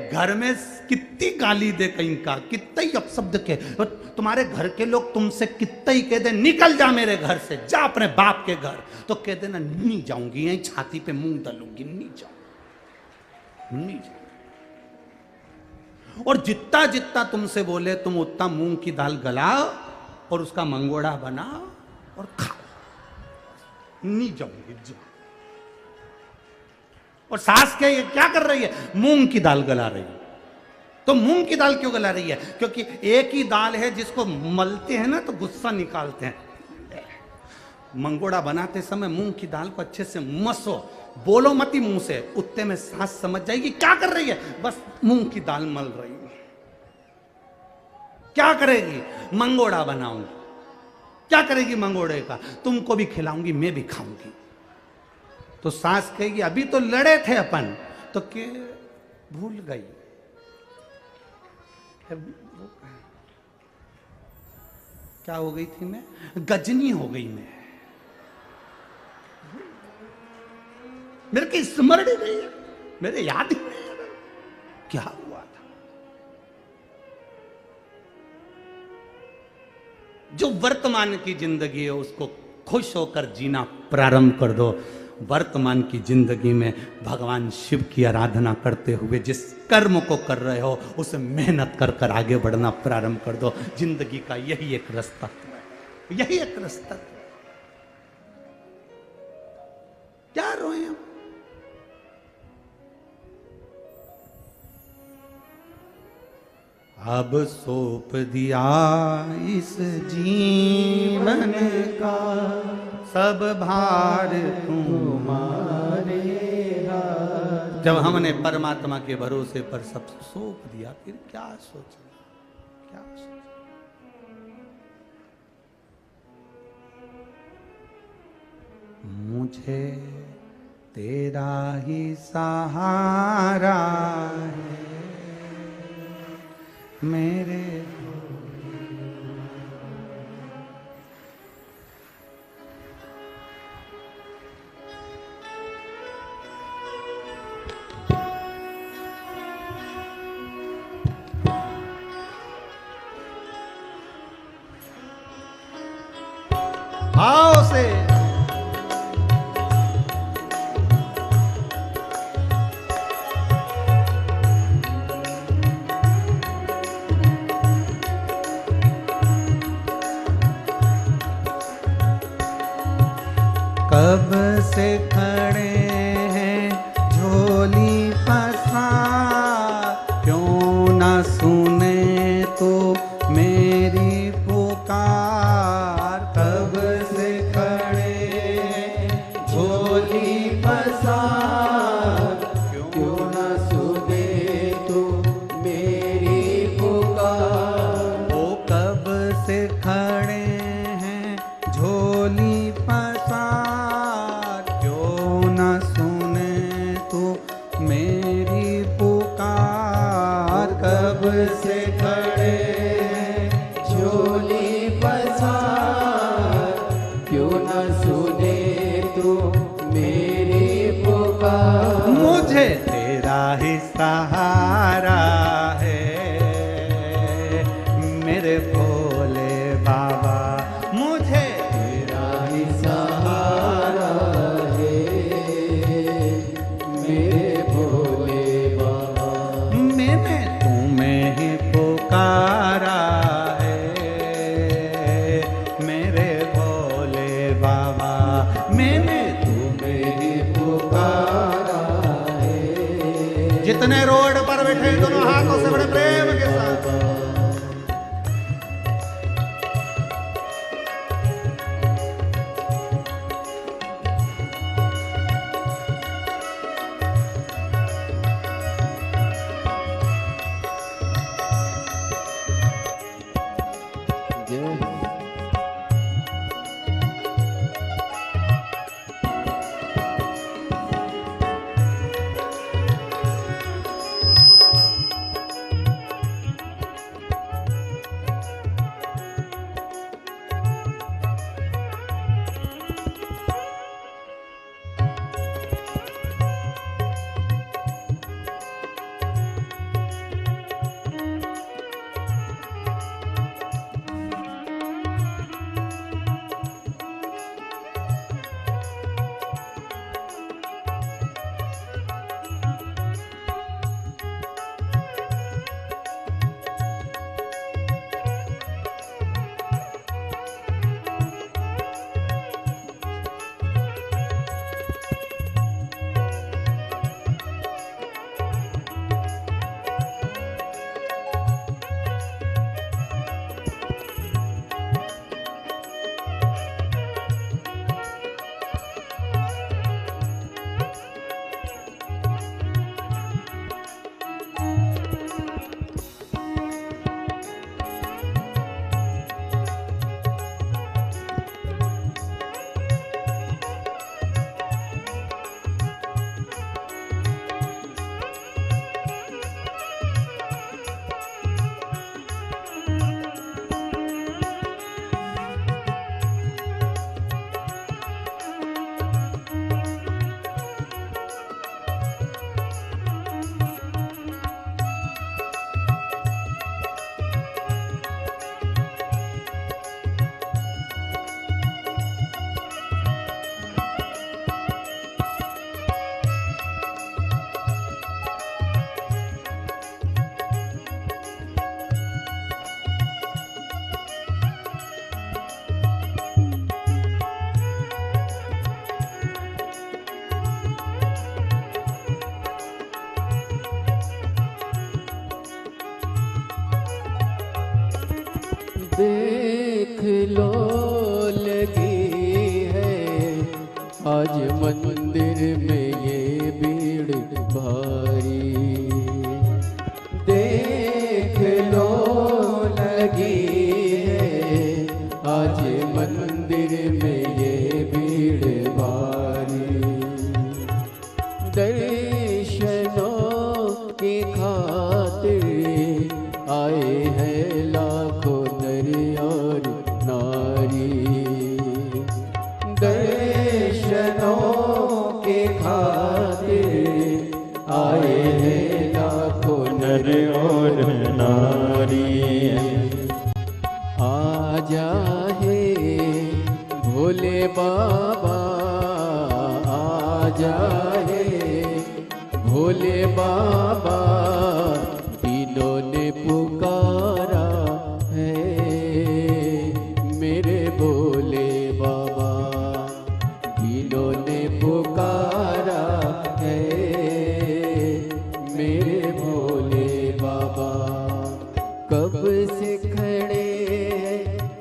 A: घर में कितनी गाली दे कहीं का, कितना ही अपशब्द के, तुम्हारे घर के लोग तुमसे कितना ही कह दे निकल जा मेरे घर से, जा अपने बाप के घर, तो कह देना नहीं जाऊंगी, यहीं छाती पे मुंह डालूंगी, नहीं जाऊंगी, नहीं जाऊंगी। और जितना जितना तुमसे बोले तुम उतना मूंग की दाल गलाओ और उसका मंगोड़ा बनाओ और खाओ, नहीं जाऊंगी जा। और सास क्या कर रही है? मूंग की दाल गला रही है। तो मूंग की दाल क्यों गला रही है? क्योंकि एक ही दाल है जिसको मलते हैं ना तो गुस्सा निकालते हैं। मंगोड़ा बनाते समय मूंग की दाल को अच्छे से मसो, बोलो मती मुंह से, उतने में सास समझ जाएगी क्या कर रही है, बस मूंग की दाल मल रही है। क्या करेगी? मंगोड़ा बनाऊंगी। क्या करेगी मंगोड़े का? तुमको भी खिलाऊंगी, मैं भी खाऊंगी। तो सास कहेगी अभी तो लड़े थे अपन, तो के भूल गई। क्या हो गई थी मैं? गजनी हो गई मैं, मेरे की स्मरण ही नहीं है, मेरे याद ही नहीं है क्या हुआ था। जो वर्तमान की जिंदगी है उसको खुश होकर जीना प्रारंभ कर दो। वर्तमान की जिंदगी में भगवान शिव की आराधना करते हुए जिस कर्म को कर रहे हो उसे मेहनत कर कर आगे बढ़ना प्रारंभ कर दो। जिंदगी का यही एक रास्ता है, यही एक रास्ता है। क्या रोए हम? अब सौंप दिया इस जीवन का सब भार तुम्हारे हाथ। जब हमने परमात्मा के भरोसे पर सब सौंप दिया फिर क्या सोचना, क्या सोचना। मुझे तेरा ही सहारा है मेरे। आओ से कब से खड़े हैं झोली पसार, क्यों ना सुने तो मेरी पुकार। कब से खड़े झोली पसार, क्यों ना सुने तो मेरी पुकार। वो कब से खड़े हैं झोली पसार, क्यों ना सुने तो मेरी पुकार। कब से खड़े
B: झोली पसार, क्यों न सुने तो मेरी पुकार।
A: मुझे तेरा ही सहारा है मेरे भोले बाबा। मुझे
B: तेरा ही सहारा है मेरे भोले बाबा।
A: मैंने तुम्हें ही पुकारा है मेरे भोले बाबा। मैंने
B: तुम्हें ही पुकारा है।
A: जितने रोड पर बैठे दोनों हाथों से बड़े प्रेम के साथ
B: देख लो लगी है आज मंदिर में ये भीड़ भारी। देख लो लगी है आज मंदिर में ये भीड़ भारी। दर्शनों की खातिर आए हैं लाखों नर और नारी। दर्शनों के खातिर आए हैं लाखों नर और नारी। आजा है भोले बाबा, आजा है भोले बाबा, तीनों ने पुकारा है मेरे भोले बाबा। तीनों ने पुकारा है मेरे भोले बाबा। कब से खड़े हैं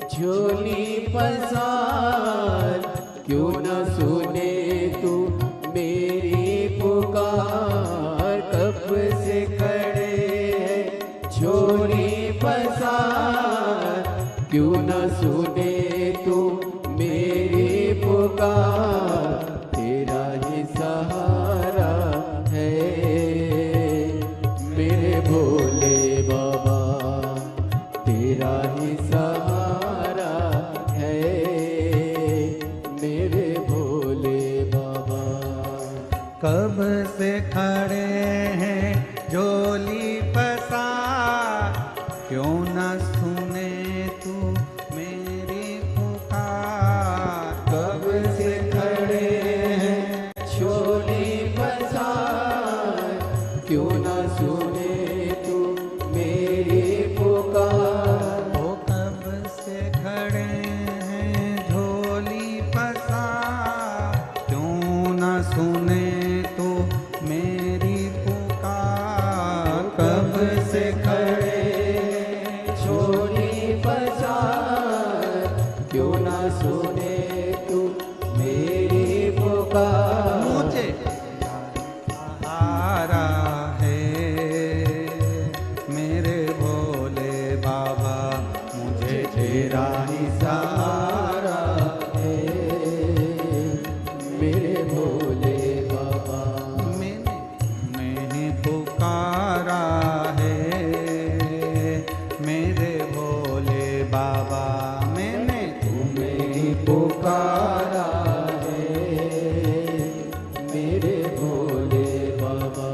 B: झोली पसार, क्यों न सुने तू मेरी पुकार। कब से खड़े हैं झोली पसार, क्यों न सुने तू मेरी पुकार। तेरा ही सहारा है मेरे भोले बाबा, तेरा ही सहारा है मेरे भोले बाबा।
A: कब से खड़े हैं झोली पसार, क्यों न सुने तू मेरी पुकार।
B: कब से खड़े हैं झोली पसार, क्यों न सुने तू मेरी पुकार।
A: ओ कब से खड़े हैं झोली पसार, क्यों न सुने तू मेरी पुकार।
B: कब से खड़े झोली पसार, क्यों न सुने तू मेरी पुकार।
A: मुझे सहारा है मेरे भोले बाबा, मुझे तेरा ही
B: सहारा है मेरे भोले बाबा।
A: मैंने पुकारा है मेरे भोले बाबा। मैंने
B: तुम्हें पुकारा है मेरे भोले बाबा।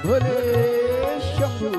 B: भोले शंभू।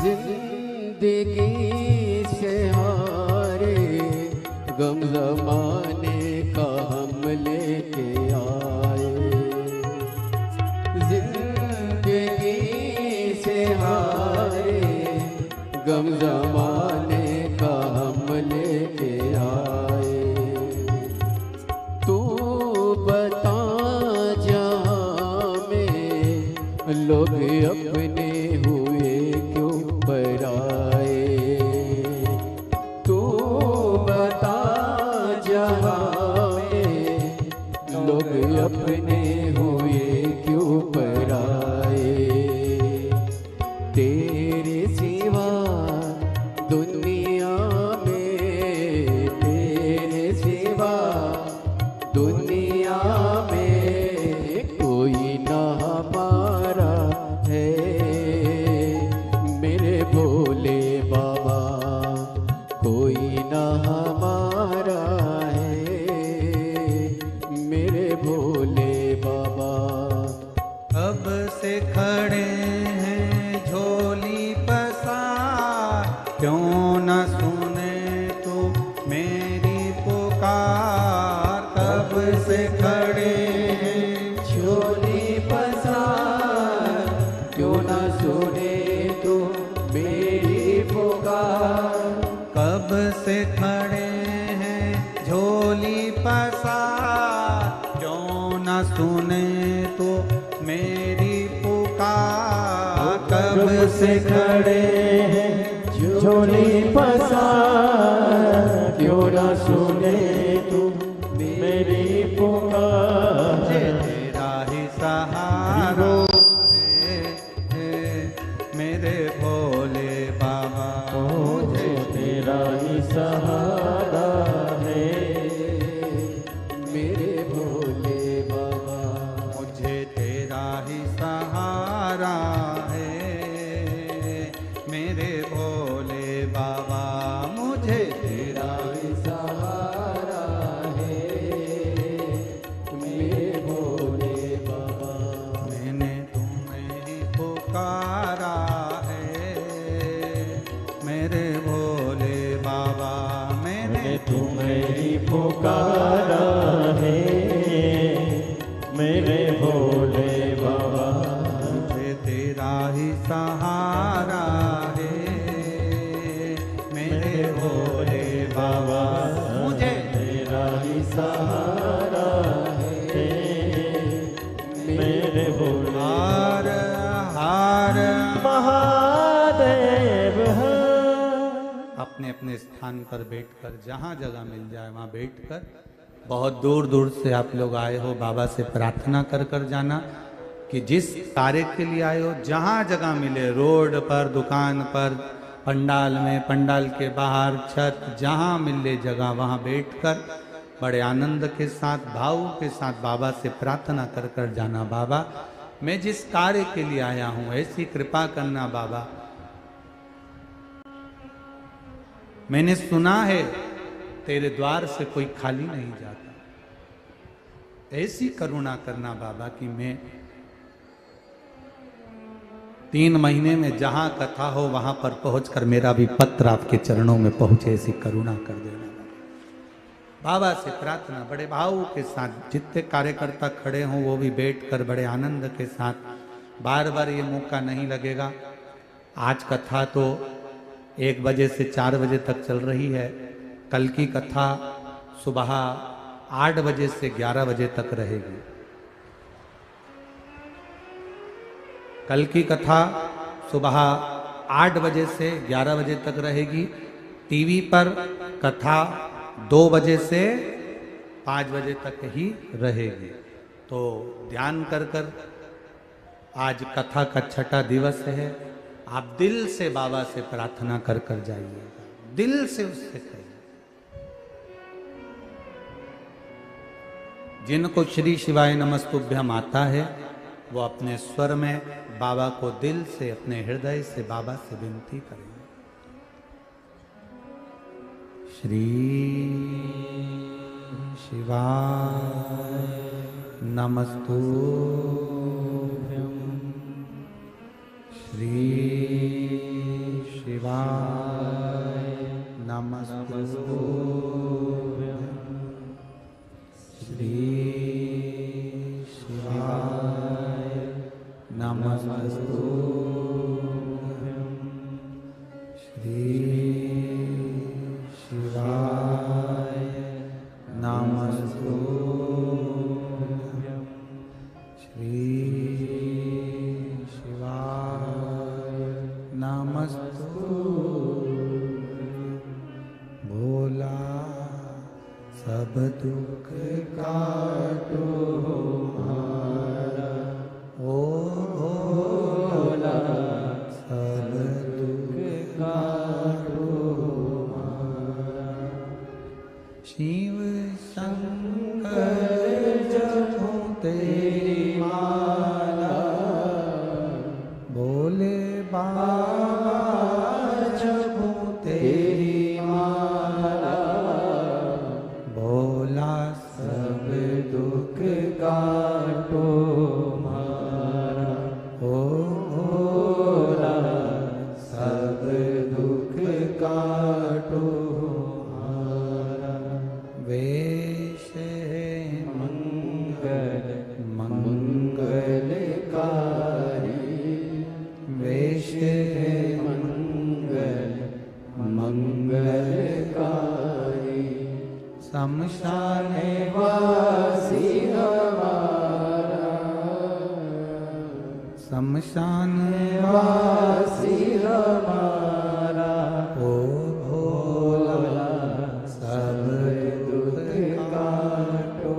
B: जिंदगी से हारे गम जमाने का हम लेके आए। जिंदगी से हारे गम जमाने का हम लेके आए। तू बता जहाँ में लोग अपने हुए क्यों पराए। तू बता जहाँ में लोग अपने हुए क्यों पराए। तेरे सिवा दुनिया में, तेरे सिवा दुनिया में कोई ना हमारा है। मेरे भोले बाबा कोई ना हमारा है। मेरे भोले बाबा
A: कब से खड़े हैं झोली पसार, क्यों न सुने तो मेरी पुकार। कब से खड़े हैं
B: झोली पसार, क्यों ना सुने तो मेरी पुकार।
A: कब से खड़े हैं झोली पसार, क्यों न सुने तो मेरी पुकार। कब से खड़े हैं
B: झोली पसार, क्यों ना सुने तू मेरी पुकार।
A: तेरा ही सहारा है मेरे भोले बाबा।
B: मुझे तेरा ही सहारा है मेरे भोले बाबा।
A: मुझे तेरा ही सहारा है मेरे भोले बाबा। मुझे तेरा
B: ही सहारा है मेरे भोले बाबा।
A: मैंने तुम्हें ही पुकारा है मेरे भोले बाबा। मैंने
B: तुम्हें ही पुकारा है मेरे भोले बाबा।
A: मुझे तेरा ही सहारा है मेरे भोले बाबा। मुझे
B: तेरा ही सहारा है मेरे भोले।
A: हार हार
B: महादेव है।
A: अपने अपने स्थान पर बैठकर, जहाँ जगह मिल जाए वहाँ बैठकर, बहुत दूर दूर से आप लोग आए हो, बाबा से प्रार्थना कर कर जाना कि जिस कार्य के लिए आए हो, जहाँ जगह मिले, रोड पर, दुकान पर, पंडाल में, पंडाल के बाहर, छत, जहाँ मिले जगह वहाँ बैठकर बड़े आनंद के साथ, भाव के साथ बाबा से प्रार्थना कर कर जाना। बाबा, मैं जिस कार्य के लिए आया हूँ ऐसी कृपा करना बाबा। मैंने सुना है तेरे द्वार से कोई खाली नहीं जाता। ऐसी करुणा करना बाबा कि मैं 3 महीने में जहां कथा हो वहां पर पहुंचकर मेरा भी पत्र आपके चरणों में पहुंचे, ऐसी करुणा कर देना बाबा से प्रार्थना बड़े भाव के साथ। जितने कार्यकर्ता खड़े हों वो भी बैठकर बड़े आनंद के साथ। बार बार ये मौका नहीं लगेगा। आज कथा तो 1 बजे से 4 बजे तक चल रही है। कल की कथा सुबह 8 बजे से 11 बजे तक रहेगी। कल की कथा सुबह 8 बजे से 11 बजे तक रहेगी। टीवी पर कथा 2 बजे से 5 बजे तक ही रहेगी। तो ध्यान कर कर, आज कथा का 6ठा दिवस है। आप दिल से बाबा से प्रार्थना कर कर जाइएगा, दिल से उससे कहिए। जिनको श्री शिवाय नमस्तुभ्यम आता है वो अपने स्वर में बाबा को दिल से, अपने हृदय से बाबा से विनती करेंगे। श्री शिवाय नमस्तुभ्यम, श्री नमस्तुभ्यं श्री शिवाय नमस्तुभ्यं श्री शिवाय नमस्तुभ्यं श्री शिवाय नमस्तुभ्यं भोला सब दुख काटो हमारा ओ भोला सब दुख काटो हमारा शिव शंकर जपो तेरी माला भोले बाबा जपो तेरी माला भोला सब दुख काटो हमारा ओ भोला सब दुख काटो हमारा वेश है मंगल मंगलकारी वेश है मंगल मंगलकारी शमशान वासी हमारा शमशान वासी हमारा ओ भोला सब दुख काटो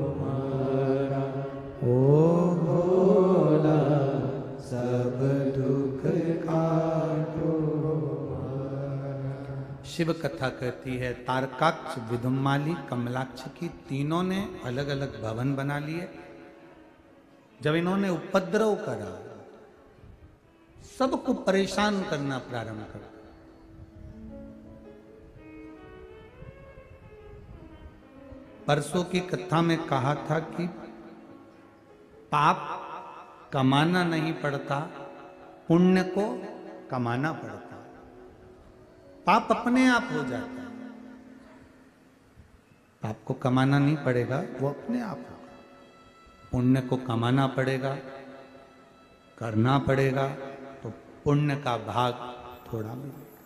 A: हमारा ओ भोला सब दुख काटो हमारा। शिव कथा कहती है तारकाक्ष, विदुम्माली, कमलाक्ष की तीनों ने अलग अलग भवन बना लिए। जब इन्होंने उपद्रव करा, सबको परेशान करना प्रारंभ कर, परसों की कथा में कहा था कि पाप कमाना नहीं पड़ता, पुण्य को कमाना पड़ता। पाप अपने आप हो जाता है, पाप को कमाना नहीं पड़ेगा, वो अपने आप होगा। पुण्य को कमाना पड़ेगा, करना पड़ेगा, तो पुण्य का भाग थोड़ा मिलेगा।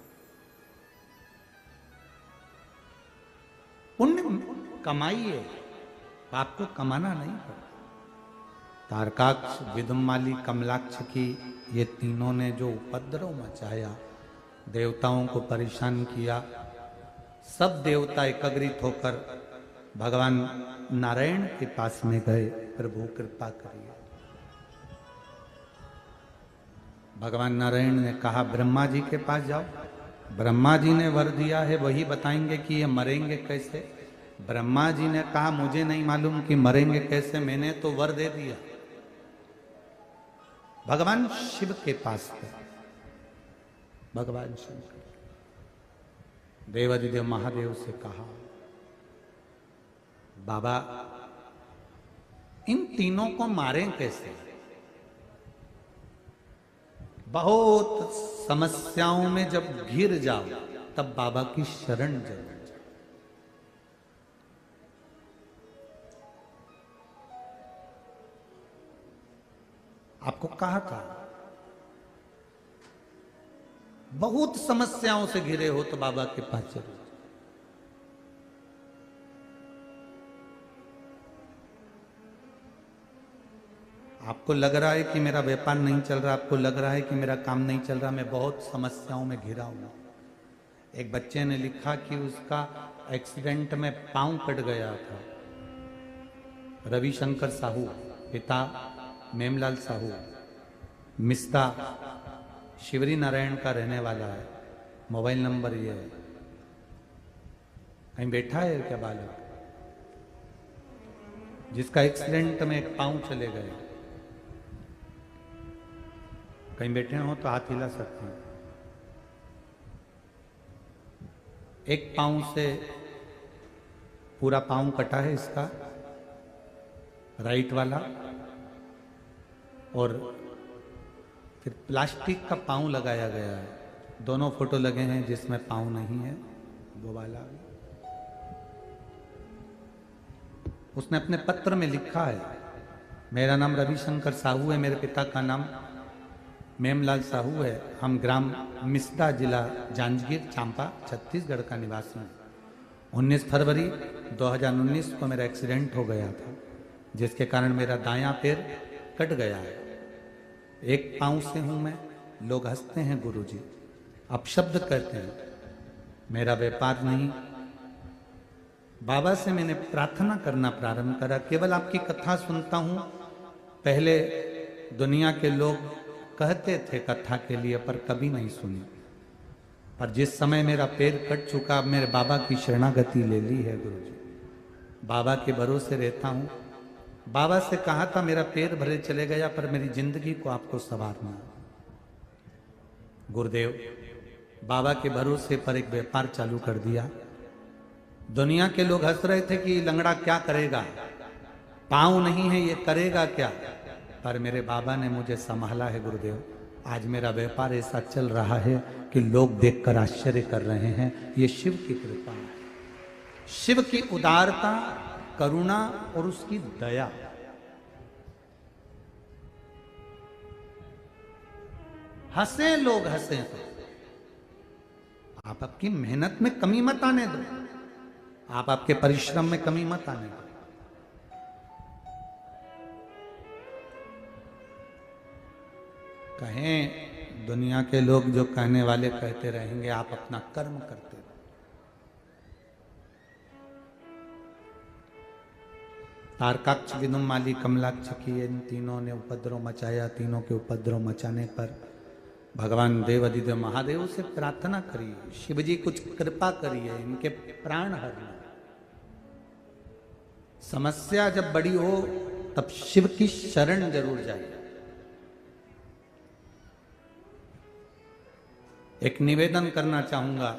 A: पुण्य कमाइए, पाप को कमाना नहीं पड़ता। तारकाक्ष, विदुम्माली, कमलाक्ष की ये तीनों ने जो उपद्रव मचाया, देवताओं को परेशान किया, सब देवता एकत्रित होकर भगवान नारायण के पास में गए, प्रभु कृपा करिए। भगवान नारायण ने कहा ब्रह्मा जी के पास जाओ। ब्रह्मा जी ने वर दिया है, वही बताएंगे कि ये मरेंगे कैसे। ब्रह्मा जी ने कहा मुझे नहीं मालूम कि मरेंगे कैसे, मैंने तो वर दे दिया। भगवान शिव के पास गए। भगवान शंकर देवाधिदेव महादेव से कहा बाबा इन तीनों को मारें कैसे। बहुत समस्याओं में जब घिर जाओ तब बाबा की शरण जरूर जाओ। आपको कहा था बहुत समस्याओं से घिरे हो तो बाबा के पास चलो। आपको लग रहा है कि मेरा व्यापार नहीं चल रहा, आपको लग रहा है कि मेरा काम नहीं चल रहा, मैं बहुत समस्याओं में घिरा हूं। एक बच्चे ने लिखा कि उसका एक्सीडेंट में पांव कट गया था। रविशंकर साहू, पिता मेमलाल साहू, मिस्ता शिवरी नारायण का रहने वाला है। मोबाइल नंबर ये है। कहीं बैठा है क्या बालक जिसका एक्सीडेंट में एक पांव चले गए? कहीं बैठे हो तो हाथ हिला सकते हैं। एक पांव से पूरा पांव कटा है इसका, राइट वाला, और फिर प्लास्टिक का पांव लगाया गया है। दोनों फोटो लगे हैं जिसमें पांव नहीं है। वाला भी। उसने अपने पत्र में लिखा है, मेरा नाम रविशंकर साहू है, मेरे पिता का नाम मेमलाल साहू है, हम ग्राम मिस्दा, जिला जांजगीर चांपा, छत्तीसगढ़ का निवासी हूँ। 19 फरवरी 2019 को मेरा एक्सीडेंट हो गया था, जिसके कारण मेरा दायां पैर कट गया है। एक पांव से हूं मैं। लोग हंसते हैं गुरुजी, अपशब्द कहते हैं, मेरा व्यापार नहीं। बाबा से मैंने प्रार्थना करना प्रारंभ करा, केवल आपकी कथा सुनता हूं। पहले दुनिया के लोग कहते थे कथा के लिए, पर कभी नहीं सुनी। पर जिस समय मेरा पैर कट चुका, अब मेरे बाबा की शरणागति ले ली है गुरुजी। बाबा के भरोसे रहता हूं। बाबा से कहा था मेरा पैर भले चले गया, पर मेरी जिंदगी को आपको संवारना। गुरुदेव, बाबा के भरोसे पर एक व्यापार चालू कर दिया। दुनिया के लोग हंस रहे थे कि लंगड़ा क्या करेगा, पांव नहीं है ये करेगा क्या, पर मेरे बाबा ने मुझे संभाला है गुरुदेव। आज मेरा व्यापार ऐसा चल रहा है कि लोग देखकर आश्चर्य कर रहे हैं। ये शिव की कृपा है, शिव की उदारता, करुणा और उसकी दया। हंसे लोग हंसे तो आप आपकी मेहनत में कमी मत आने दो, आप आपके परिश्रम में कमी मत आने दो। कहें दुनिया के लोग जो कहने वाले कहते रहेंगे, आप अपना कर्म करते रहो। तारकाक्ष, विदुमाली, कमलाक्ष की इन तीनों ने उपद्रव मचाया। तीनों के उपद्रव मचाने पर भगवान देव अधिदेव महादेव से प्रार्थना करिए, शिव जी कुछ कृपा करिए, इनके प्राण हरना। समस्या जब बड़ी हो तब शिव की शरण जरूर जाइए। एक निवेदन करना चाहूंगा,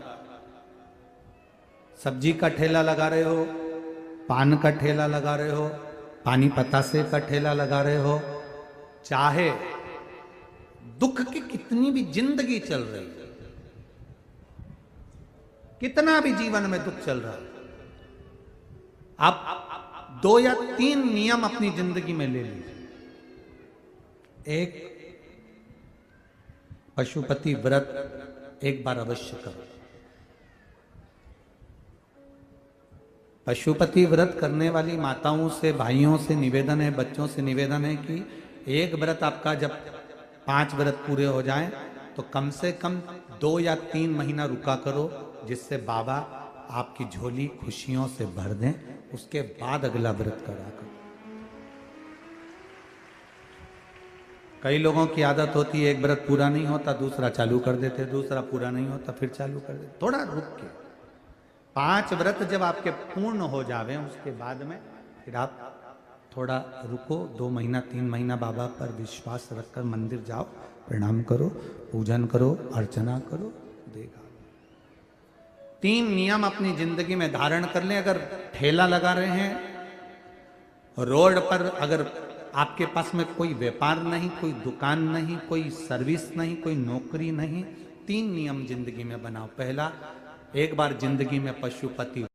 A: सब्जी का ठेला लगा रहे हो, पान का ठेला लगा रहे हो, पानी पतासे का ठेला लगा रहे हो, चाहे दुख की कितनी भी जिंदगी चल रही है, कितना भी जीवन में दुख चल रहा है, आप 2 या 3 नियम अपनी जिंदगी में ले लीजिए। एक, पशुपति व्रत एक बार अवश्य करो। पशुपति व्रत करने वाली माताओं से, भाइयों से निवेदन है, बच्चों से निवेदन है कि एक व्रत आपका जब 5 व्रत पूरे हो जाएं तो कम से कम 2 या 3 महीना रुका करो, जिससे बाबा आपकी झोली खुशियों से भर दें। उसके बाद अगला व्रत करा करो। कई लोगों की आदत होती है, एक व्रत पूरा नहीं होता दूसरा चालू कर देते, दूसरा पूरा नहीं होता फिर चालू कर देते। थोड़ा रुक के 5 व्रत जब आपके पूर्ण हो जावे, उसके बाद में फिर आप थोड़ा रुको, 2 महीना 3 महीना बाबा पर विश्वास रखकर मंदिर जाओ, प्रणाम करो, पूजन करो, अर्चना करो, देगा। 3 नियम अपनी जिंदगी में धारण कर लें। अगर ठेला लगा रहे हैं, रोड पर अगर आपके पास में कोई व्यापार नहीं, कोई दुकान नहीं, कोई सर्विस नहीं, कोई नौकरी नहीं, 3 नियम जिंदगी में बनाओ। पहला, एक बार जिंदगी में पशुपति